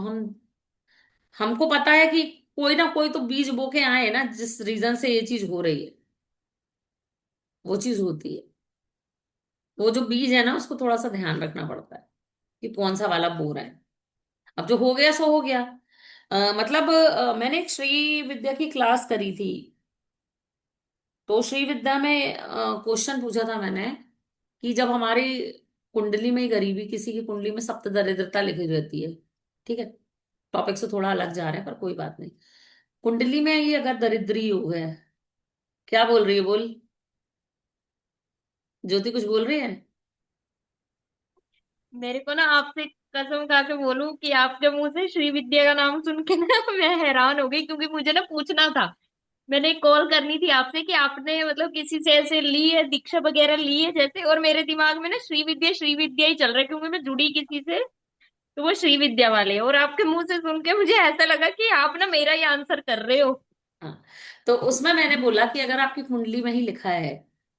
हमको पता है कि कोई ना कोई तो बीज बो के आए ना, जिस रीजन से ये चीज हो रही है, वो चीज होती है। वो जो बीज है ना, उसको थोड़ा सा ध्यान रखना पड़ता है कि कौन सा वाला बो रहा है। अब जो हो गया सो हो गया। मतलब मैंने एक श्री विद्या की क्लास करी थी। तो श्री विद्या में क्वेश्चन पूछा था मैंने कि जब हमारी कुंडली में गरीबी, किसी की कुंडली में सप्त दरिद्रता लिखी रहती है, ठीक है, टॉपिक से थोड़ा अलग जा रहे हैं पर कोई बात नहीं। कुंडली में ये अगर दरिद्री हो गया, क्या बोल रही है बोल, ज्योति कुछ बोल रही है। मेरे को ना आपसे कसम खा के बोलूं कि आपके मुंह से श्री विद्या का नाम सुन के ना मैं हैरान हो गई, क्योंकि मुझे ना पूछना था। मैंने कॉल करनी थी आपसे कि आपने मतलब किसी से ऐसे ली है, दीक्षा वगैरह ली है जैसे, और मेरे दिमाग में ना श्री विद्या ही चल रहा है, क्योंकि मैं जुड़ी किसी से तो वो श्री विद्या वाले, और आपके मुंह से सुन के मुझे ऐसा लगा कि आप ना मेरा ही आंसर कर रहे हो। हाँ, तो उसमें मैंने बोला कि अगर आपकी कुंडली में ही लिखा है,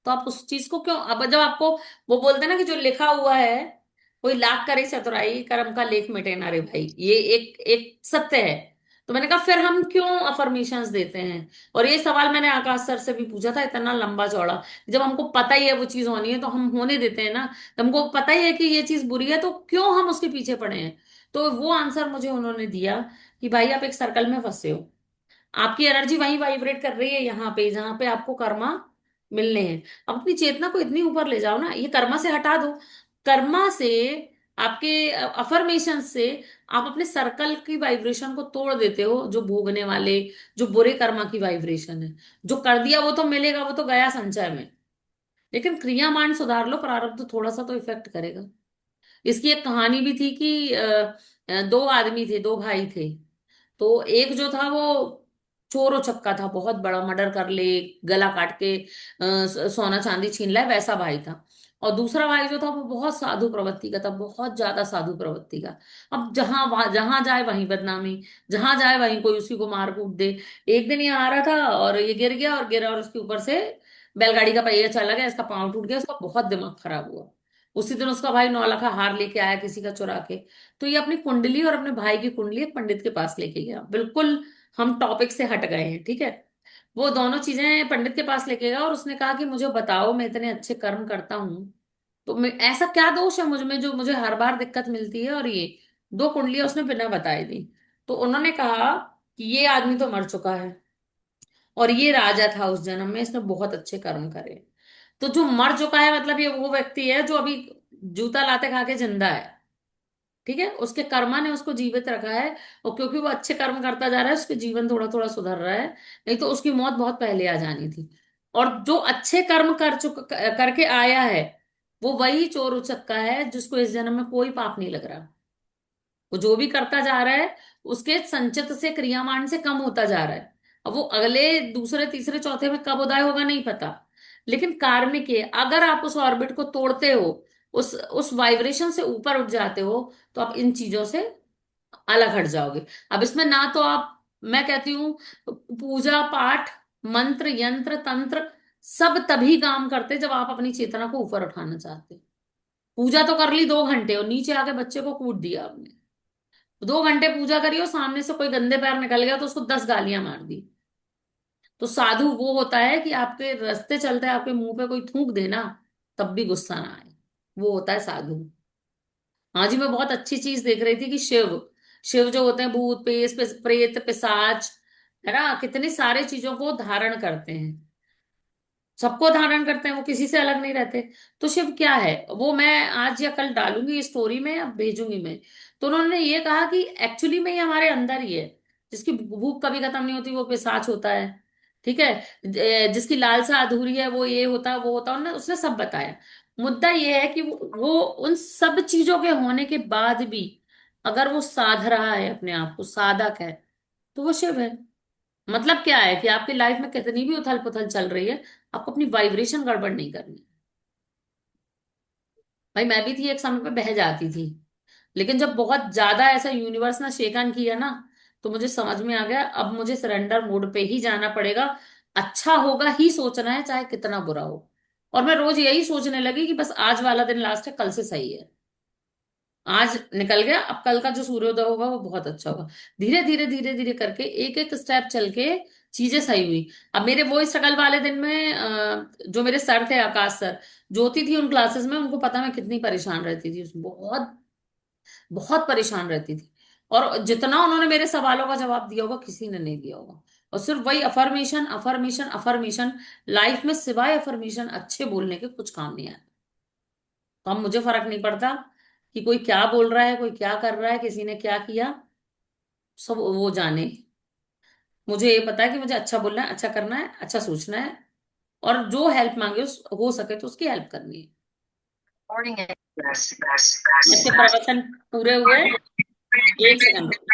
तो आप उस चीज को क्यों, अब जब आपको वो बोलते हैं ना कि जो लिखा हुआ है, कोई लाख करे चतुराई कर्म का लेख मिटे ना रे भाई, ये एक एक सत्य है। तो मैंने कहा फिर हम क्यों अफर्मेशंस देते हैं। और ये सवाल मैंने आकाश सर से भी पूछा था, इतना लंबा चौड़ा। जब हमको पता ही है वो चीज होनी है, तो हम होने देते हैं ना। तो हमको पता ही है कि ये चीज बुरी है, तो क्यों हम उसके पीछे पड़े हैं। तो वो आंसर मुझे उन्होंने दिया कि भाई आप एक सर्कल में फंसे हो, आपकी एनर्जी वहीं वाइब्रेट कर रही है, यहाँ पे जहां पे आपको कर्मा मिलने हैं। अब अपनी चेतना को इतनी ऊपर ले जाओ ना, ये कर्मा से हटा दो। कर्मा से, आपके अफर्मेशन से, आप अपने सर्कल की वाइब्रेशन को तोड़ देते हो, जो भोगने वाले, जो बुरे कर्मा की वाइब्रेशन है। जो कर दिया वो तो मिलेगा, वो तो गया संचय में। लेकिन क्रिया मान सुधार लो, प्रारब्ध थोड़ा सा तो इफेक्ट करेगा। इसकी एक कहानी भी थी कि दो आदमी थे, दो भाई थे। तो एक जो था वो चोर उचक्का था, बहुत बड़ा, मर्डर कर ले, गला काट के सोना चांदी छीन लाए, वैसा भाई था। और दूसरा भाई जो था वो बहुत साधु प्रवृत्ति का था, बहुत ज्यादा साधु प्रवृत्ति का। अब जहां जाए वहीं बदनामी, जहां जाए वहीं कोई उसी को मार कूट दे। एक दिन ये आ रहा था और ये गिर गया, और गिरा और उसके ऊपर से बैलगाड़ी का पहिया चला गया, इसका पाँव टूट गया, उसका बहुत दिमाग खराब हुआ। उसी दिन उसका भाई 9 लाख का हार लेके आया किसी का चुरा के। तो ये अपनी कुंडली और अपने भाई की कुंडली एक पंडित के पास लेके गया, बिल्कुल हम टॉपिक से हट गए हैं, ठीक है। वो दोनों चीजें पंडित के पास लेके गया और उसने कहा कि मुझे बताओ, मैं इतने अच्छे कर्म करता हूँ, तो मैं ऐसा क्या दोष है मुझ में जो मुझे हर बार दिक्कत मिलती है। और ये दो कुंडलियां उसने बिना बताए दी। तो उन्होंने कहा कि ये आदमी तो मर चुका है, और ये राजा था उस जन्म में, इसने बहुत अच्छे कर्म करे। तो जो मर चुका है, मतलब ये वो व्यक्ति है जो अभी जूता लाते खा के जिंदा है, ठीक है, उसके कर्मा ने उसको जीवित रखा है, और क्योंकि वो अच्छे कर्म करता जा रहा है उसके जीवन थोड़ा थोड़ा सुधर रहा है, नहीं तो उसकी मौत बहुत पहले आ जानी थी। और जो अच्छे कर्म करके आया है, वो वही चोर उचक्का है जिसको इस जन्म में कोई पाप नहीं लग रहा। वो जो भी करता जा रहा है उसके संचित से, क्रियामान से कम होता जा रहा है। अब वो अगले दूसरे तीसरे चौथे में कब उदय होगा नहीं पता, लेकिन कार्मिक है, अगर आप उस ऑर्बिट को तोड़ते हो, उस वाइब्रेशन से ऊपर उठ जाते हो, तो आप इन चीजों से अलग हट जाओगे। अब इसमें ना तो आप, मैं कहती हूँ, पूजा पाठ, मंत्र यंत्र तंत्र सब तभी काम करते जब आप अपनी चेतना को ऊपर उठाना चाहते। पूजा तो कर ली 2 घंटे और नीचे आके बच्चे को कूट दिया आपने। 2 घंटे पूजा करी और सामने से कोई गंदे पैर निकल गया तो उसको 10 गालियां मार दी। तो साधु वो होता है कि आपके रास्ते चलते आपके मुंह पे कोई थूक देना, तब भी गुस्सा ना आए, वो होता है साधु। हाँ जी, मैं बहुत अच्छी चीज देख रही थी कि शिव, शिव जो होते हैं भूत प्रेत पिशाच, है ना, कितनी सारी चीजों को धारण करते हैं, सबको धारण करते हैं, वो किसी से अलग नहीं रहते। तो शिव क्या है, वो मैं आज या कल डालूंगी स्टोरी में, अब भेजूंगी मैं। तो उन्होंने ये कहा कि एक्चुअली में ये हमारे अंदर ही है, जिसकी भूख कभी खत्म नहीं होती वो पिशाच होता है, ठीक है, जिसकी लालसा अधूरी है वो ये होता है वो होता है, उसने सब बताया। मुद्दा ये है कि वो उन सब चीजों के होने के बाद भी अगर वो साध रहा है, अपने आप को साधक है, तो वो शिव है। मतलब क्या है कि आपकी लाइफ में कितनी भी उथल पुथल चल रही है, आपको अपनी वाइब्रेशन गड़बड़ नहीं करनी। भाई मैं भी थी एक समय पे बह जाती थी, लेकिन जब बहुत ज्यादा ऐसा यूनिवर्स ने शेकन किया ना, तो मुझे समझ में आ गया अब मुझे सरेंडर मोड पे ही जाना पड़ेगा। अच्छा होगा ही सोचना है, चाहे कितना बुरा हो। और मैं रोज यही सोचने लगी कि बस आज वाला दिन लास्ट है, कल से सही है। आज निकल गया, अब कल का जो सूर्योदय होगा वो बहुत अच्छा होगा। धीरे धीरे धीरे धीरे करके एक एक स्टेप चल के चीजें सही हुई। अब मेरे वो स्ट्रगल वाले दिन में जो मेरे सर थे, आकाश सर, ज्योति थी उन क्लासेस में, उनको पता मैं कितनी परेशान रहती थी उसमें, बहुत बहुत परेशान रहती थी। और जितना उन्होंने मेरे सवालों का जवाब दिया होगा किसी ने नहीं दिया होगा। और सिर्फ वही अफर्मेशन अफर्मेशन अफर्मेशन, लाइफ में सिवाय अफर्मेशन अच्छे बोलने के कुछ काम नहीं आया। तो अब मुझे फर्क नहीं पड़ता कि कोई क्या बोल रहा है, कोई क्या कर रहा है, किसी ने क्या किया, सब वो जाने। मुझे ये पता है कि मुझे अच्छा बोलना है, अच्छा करना है, अच्छा सोचना है, और जो हेल्प मांगे उस हो सके तो उसकी हेल्प करनी है। ऐसे प्रवचन पूरे हुए। 1 सेकंड रुको।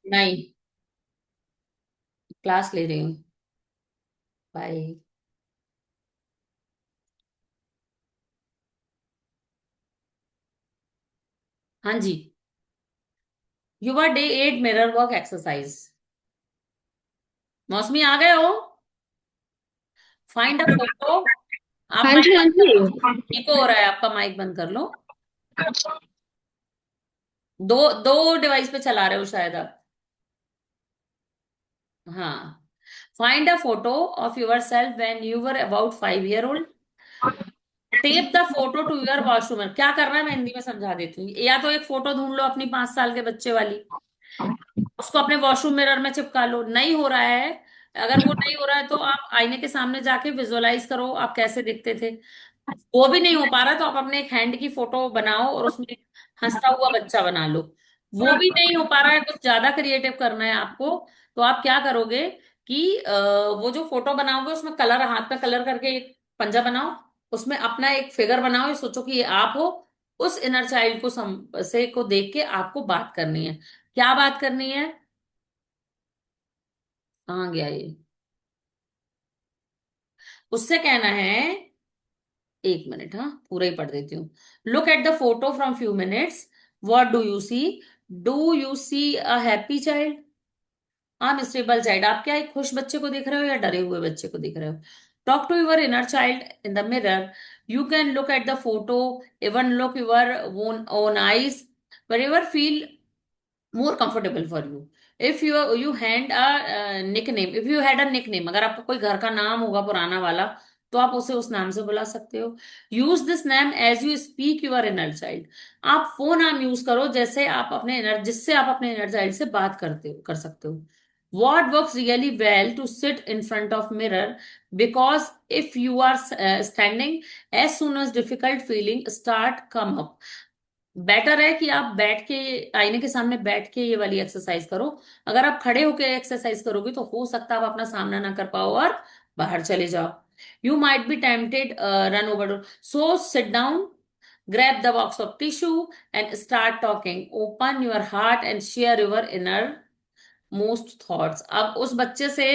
नहीं, क्लास ले रही हूँ। बाय। हाँ जी, युवा डे 8 मिरर वर्क एक्सरसाइज। मौसमी आ गए हो? Find a photo. आप हाँ माइक जी, हाँ बंद कर लो, जी। ठीक हो रहा है आपका, माइक बंद कर लो। दो दो डिवाइस पे चला रहे हो शायद आप। हाँ। Find a photo of yourself when you were about 5 year old. Tape the photo to your washroom. क्या करना है मैं हिंदी में समझा देती हूँ। या तो एक फोटो ढूंढ लो अपनी 5 साल के बच्चे वाली, उसको अपने वॉशरूम मिरर में चिपका लो। नहीं हो रहा है, अगर वो नहीं हो रहा है तो आप आईने के सामने जाके विजुअलाइज करो आप कैसे दिखते थे। वो भी नहीं हो पा रहा तो आप अपने एक हैंड की फोटो बनाओ और उसमें हंसता हुआ बच्चा बना लो। वो भी नहीं हो पा रहा है, कुछ ज्यादा क्रिएटिव करना है आपको, तो आप क्या करोगे कि वो जो फोटो बनाओगे उसमें कलर, हाथ में कलर करके एक पंजा बनाओ, उसमें अपना एक फिगर बनाओ, ये सोचो कि ये आप हो। उस इनर चाइल्ड को से को देख के आपको बात करनी है। क्या बात करनी है? कहाँ गया ये? उससे कहना है, 1 मिनट, हाँ पूरा ही पढ़ देती हूँ। Look at the photo from few minutes. What do you see? Do you see a happy child? हाँ स्टेबल चाइल्ड। आप क्या एक खुश बच्चे को देख रहे हो या डरे हुए बच्चे को देख रहे हो? Talk to your inner child in the mirror. You can look at the photo, even look your own eyes, whatever feel more comfortable for you. If you hand a nickname, if you had a nickname, अगर आपको कोई घर का नाम होगा पुराना वाला, तो आप उसे उस नाम से बुला सकते हो। Use this name as you speak your inner child. आप वो नाम यूज करो जैसे आप अपने इनर जिससे आप अपने इनर चाइल्ड से बात करते हो कर सकते हो। What works really well to sit in front of mirror, because if you are standing, as soon as difficult feeling start come up, better है कि आप बैठ के आईने के सामने बैठ के ये वाली एक्सरसाइज करो। अगर आप खड़े होकर एक्सरसाइज करोगे तो हो सकता है आप अपना सामना ना कर पाओ और बाहर चले जाओ। You might be tempted run over, so sit down, grab the box of tissue and start talking, open your heart and share your inner most thoughts. अब उस बच्चे से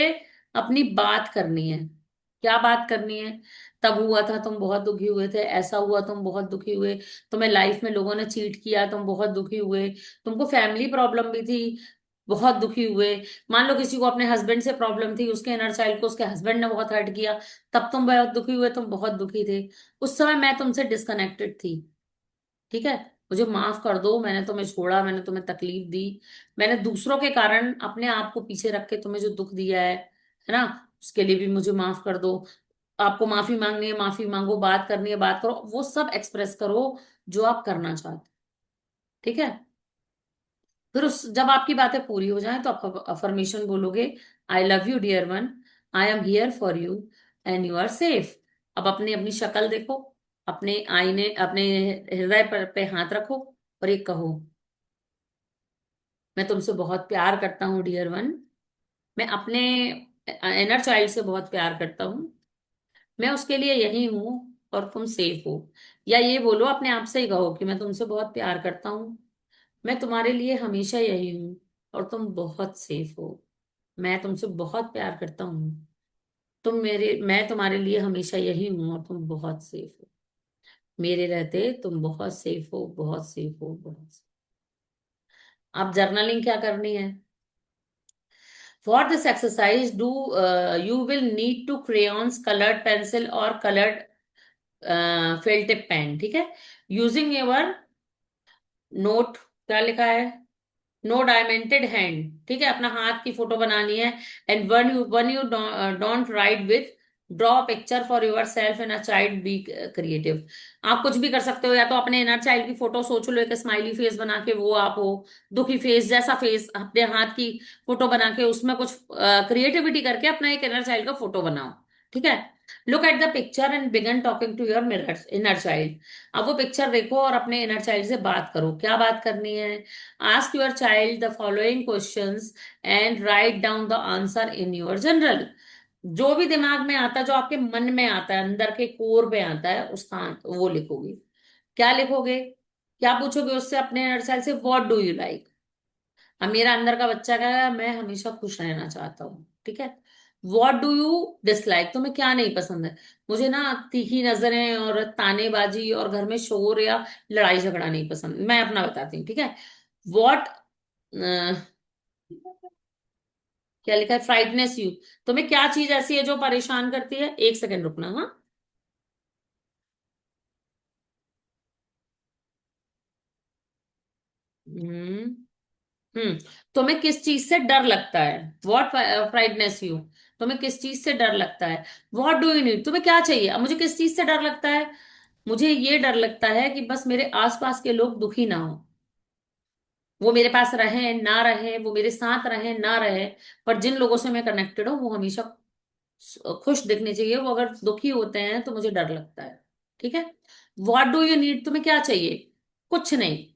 अपनी बात करनी है। क्या बात करनी है? तब हुआ था तुम बहुत दुखी हुए थे, ऐसा हुआ तुम बहुत दुखी हुए, तुम्हें लाइफ में लोगों ने चीट किया तुम बहुत दुखी हुए, तुमको फैमिली प्रॉब्लम भी थी बहुत दुखी हुए, मान लो किसी को अपने हस्बैंड से प्रॉब्लम थी, उसके इनर चाइल्ड को उसके हस्बैंड ने बहुत हर्ट किया, तब तुम बहुत दुखी हुए, तुम बहुत दुखी थे, उस समय मैं तुमसे डिस्कनेक्टेड थी। ठीक है, मुझे माफ कर दो, मैंने तुम्हें छोड़ा, मैंने तुम्हें तकलीफ दी, मैंने दूसरों के कारण अपने आप को पीछे रख के तुम्हें जो दुख दिया है ना, उसके लिए भी मुझे माफ कर दो। आपको माफी मांगनी है माफी मांगो, बात करनी है बात करो, वो सब एक्सप्रेस करो जो आप करना चाहते। ठीक है, फिर उस जब आपकी बातें पूरी हो जाएं तो आप अफर्मेशन बोलोगे, I love you dear one, I am here for you and you are safe. अब अपनी अपनी शक्ल देखो, अपने आईने अपने हृदय पर पे हाथ रखो और एक कहो, मैं तुमसे बहुत प्यार करता हूँ डियर वन, मैं अपने इनर चाइल्ड से बहुत प्यार करता हूँ, मैं उसके लिए यही हूँ और तुम सेफ हो। या ये बोलो, अपने आप से ही कहो कि मैं तुमसे बहुत प्यार करता हूँ, मैं तुम्हारे लिए हमेशा यही हूँ और तुम बहुत सेफ हो। मैं तुमसे बहुत प्यार करता हूँ, मैं तुम्हारे लिए हमेशा यही हूँ और तुम बहुत सेफ हो, मेरे रहते तुम बहुत सेफ हो, बहुत सेफ हो, बहुत safe। अब जर्नलिंग क्या करनी है? For this exercise do you will need to crayons, colored pencil और colored फेल टिप पेन। ठीक है, यूजिंग योर नोट, क्या लिखा है, नो डायमेंटेड हैंड। ठीक है, अपना हाथ की फोटो बनानी है। And one you don't write with, draw picture for your self and a child, be creative. आप कुछ भी कर सकते हो, या तो अपने इनर चाइल्ड की फोटो सोच लो, एक स्माइली फेस बना के वो आप हो, दुखी फेस जैसा फेस, अपने हाथ की फोटो बना के उसमें कुछ क्रिएटिविटी करके अपना एक इनर चाइल्ड का फोटो बनाओ। ठीक है, look at the picture and begin talking to your mirror inner child. अब वो पिक्चर देखो और अपने इनर चाइल्ड से बात करो। क्या बात करनी है? Ask your child the following questions and write down the answer in your journal। जो भी दिमाग में आता है, जो आपके मन में आता है, अंदर के कोर पे आता है, उसका वो लिखोगे। क्या लिखोगे? क्या पूछोगे उससे, अपने इनर चाइल्ड से, व्हाट डू यू लाइक। अब मेरा अंदर का बच्चा क्या है, मैं हमेशा खुश रहना चाहता हूँ। ठीक है, व्हाट डू यू डिसलाइक, तुम्हें क्या नहीं पसंद है? मुझे ना तीखी नजरें और तानेबाजी और घर में शोर या लड़ाई झगड़ा नहीं पसंद, मैं अपना बताती हूँ। ठीक है, व्हाट, क्या लिखा है, फ्राइटनेस यू, तुम्हें क्या चीज ऐसी है जो परेशान करती है? एक सेकंड रुकना, हाँ। हम्म तुम्हें किस चीज से डर लगता है? व्हाट फ्राइटनेस यू, तुम्हें किस चीज से डर लगता है? व्हाट डू यू नीड, तुम्हें क्या चाहिए? अब मुझे किस चीज से डर लगता है? मुझे ये डर लगता है कि बस मेरे आसपास के लोग दुखी ना हो, वो मेरे पास रहे ना रहे, वो मेरे साथ रहे ना रहे, पर जिन लोगों से मैं कनेक्टेड हूँ वो हमेशा खुश दिखने चाहिए, वो अगर दुखी होते हैं तो मुझे डर लगता है। ठीक है, व्हाट डू यू नीड, तुम्हें क्या चाहिए? कुछ नहीं,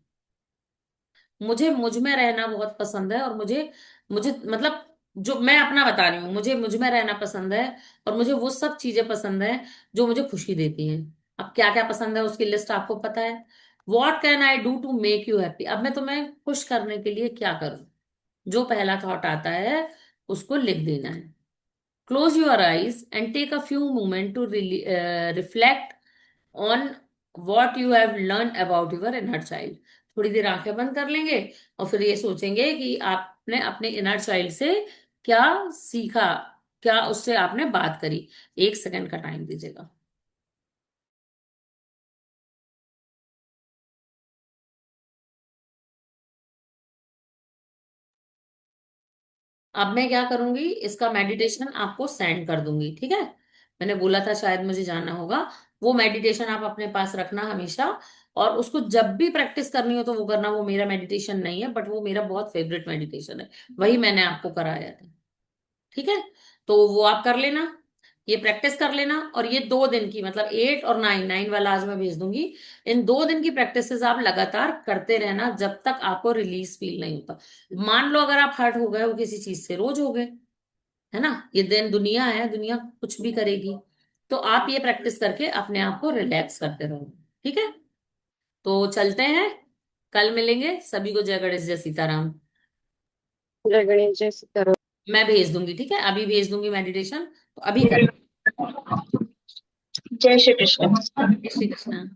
मुझे मुझ में रहना बहुत पसंद है, और मुझे मुझे मतलब, जो मैं अपना बता रही हूँ, मुझे मुझ में रहना पसंद है, और मुझे वो सब चीजें पसंद है जो मुझे खुशी देती हैं। अब क्या क्या पसंद है उसकी लिस्ट आपको पता है। What can I do to make you happy, अब मैं तुम्हें खुश करने के लिए क्या करूं? जो पहला थॉट आता है उसको लिख देना है। Close your eyes and take a few moments to really, reflect on what you have learned about your inner child। थोड़ी देर आंखें बंद कर लेंगे और फिर ये सोचेंगे कि आपने अपने इनर चाइल्ड से क्या सीखा, क्या उससे आपने बात करी। एक सेकंड का टाइम दीजिएगा। अब मैं क्या करूंगी, इसका मेडिटेशन आपको सेंड कर दूंगी। ठीक है, मैंने बोला था शायद मुझे जाना होगा, वो मेडिटेशन आप अपने पास रखना हमेशा। और उसको जब भी प्रैक्टिस करनी हो तो वो करना। वो मेरा मेडिटेशन नहीं है, बट वो मेरा बहुत फेवरेट मेडिटेशन है, वही मैंने आपको कराया था। ठीक है, तो वो आप कर लेना, ये प्रैक्टिस कर लेना। और ये 2 दिन की, मतलब 8 और 9, 9 वाला आज मैं भेज दूंगी। इन 2 दिन की प्रैक्टिसेस आप लगातार करते रहना जब तक आपको रिलीज फील नहीं होता। मान लो अगर आप हर्ट हो गए हो किसी चीज से, रोज हो गए, है ना, ये दिन दुनिया है, दुनिया कुछ भी करेगी, तो आप ये प्रैक्टिस करके अपने आप को रिलैक्स करते रहो। ठीक है, तो चलते हैं, कल मिलेंगे। सभी को जय गणेश, जय सीताराम। जय गणेश, जय सीताराम। मैं भेज दूंगी, ठीक है, अभी भेज दूंगी मेडिटेशन, तो अभी कर। जय श्री कृष्ण। जय श्री कृष्ण।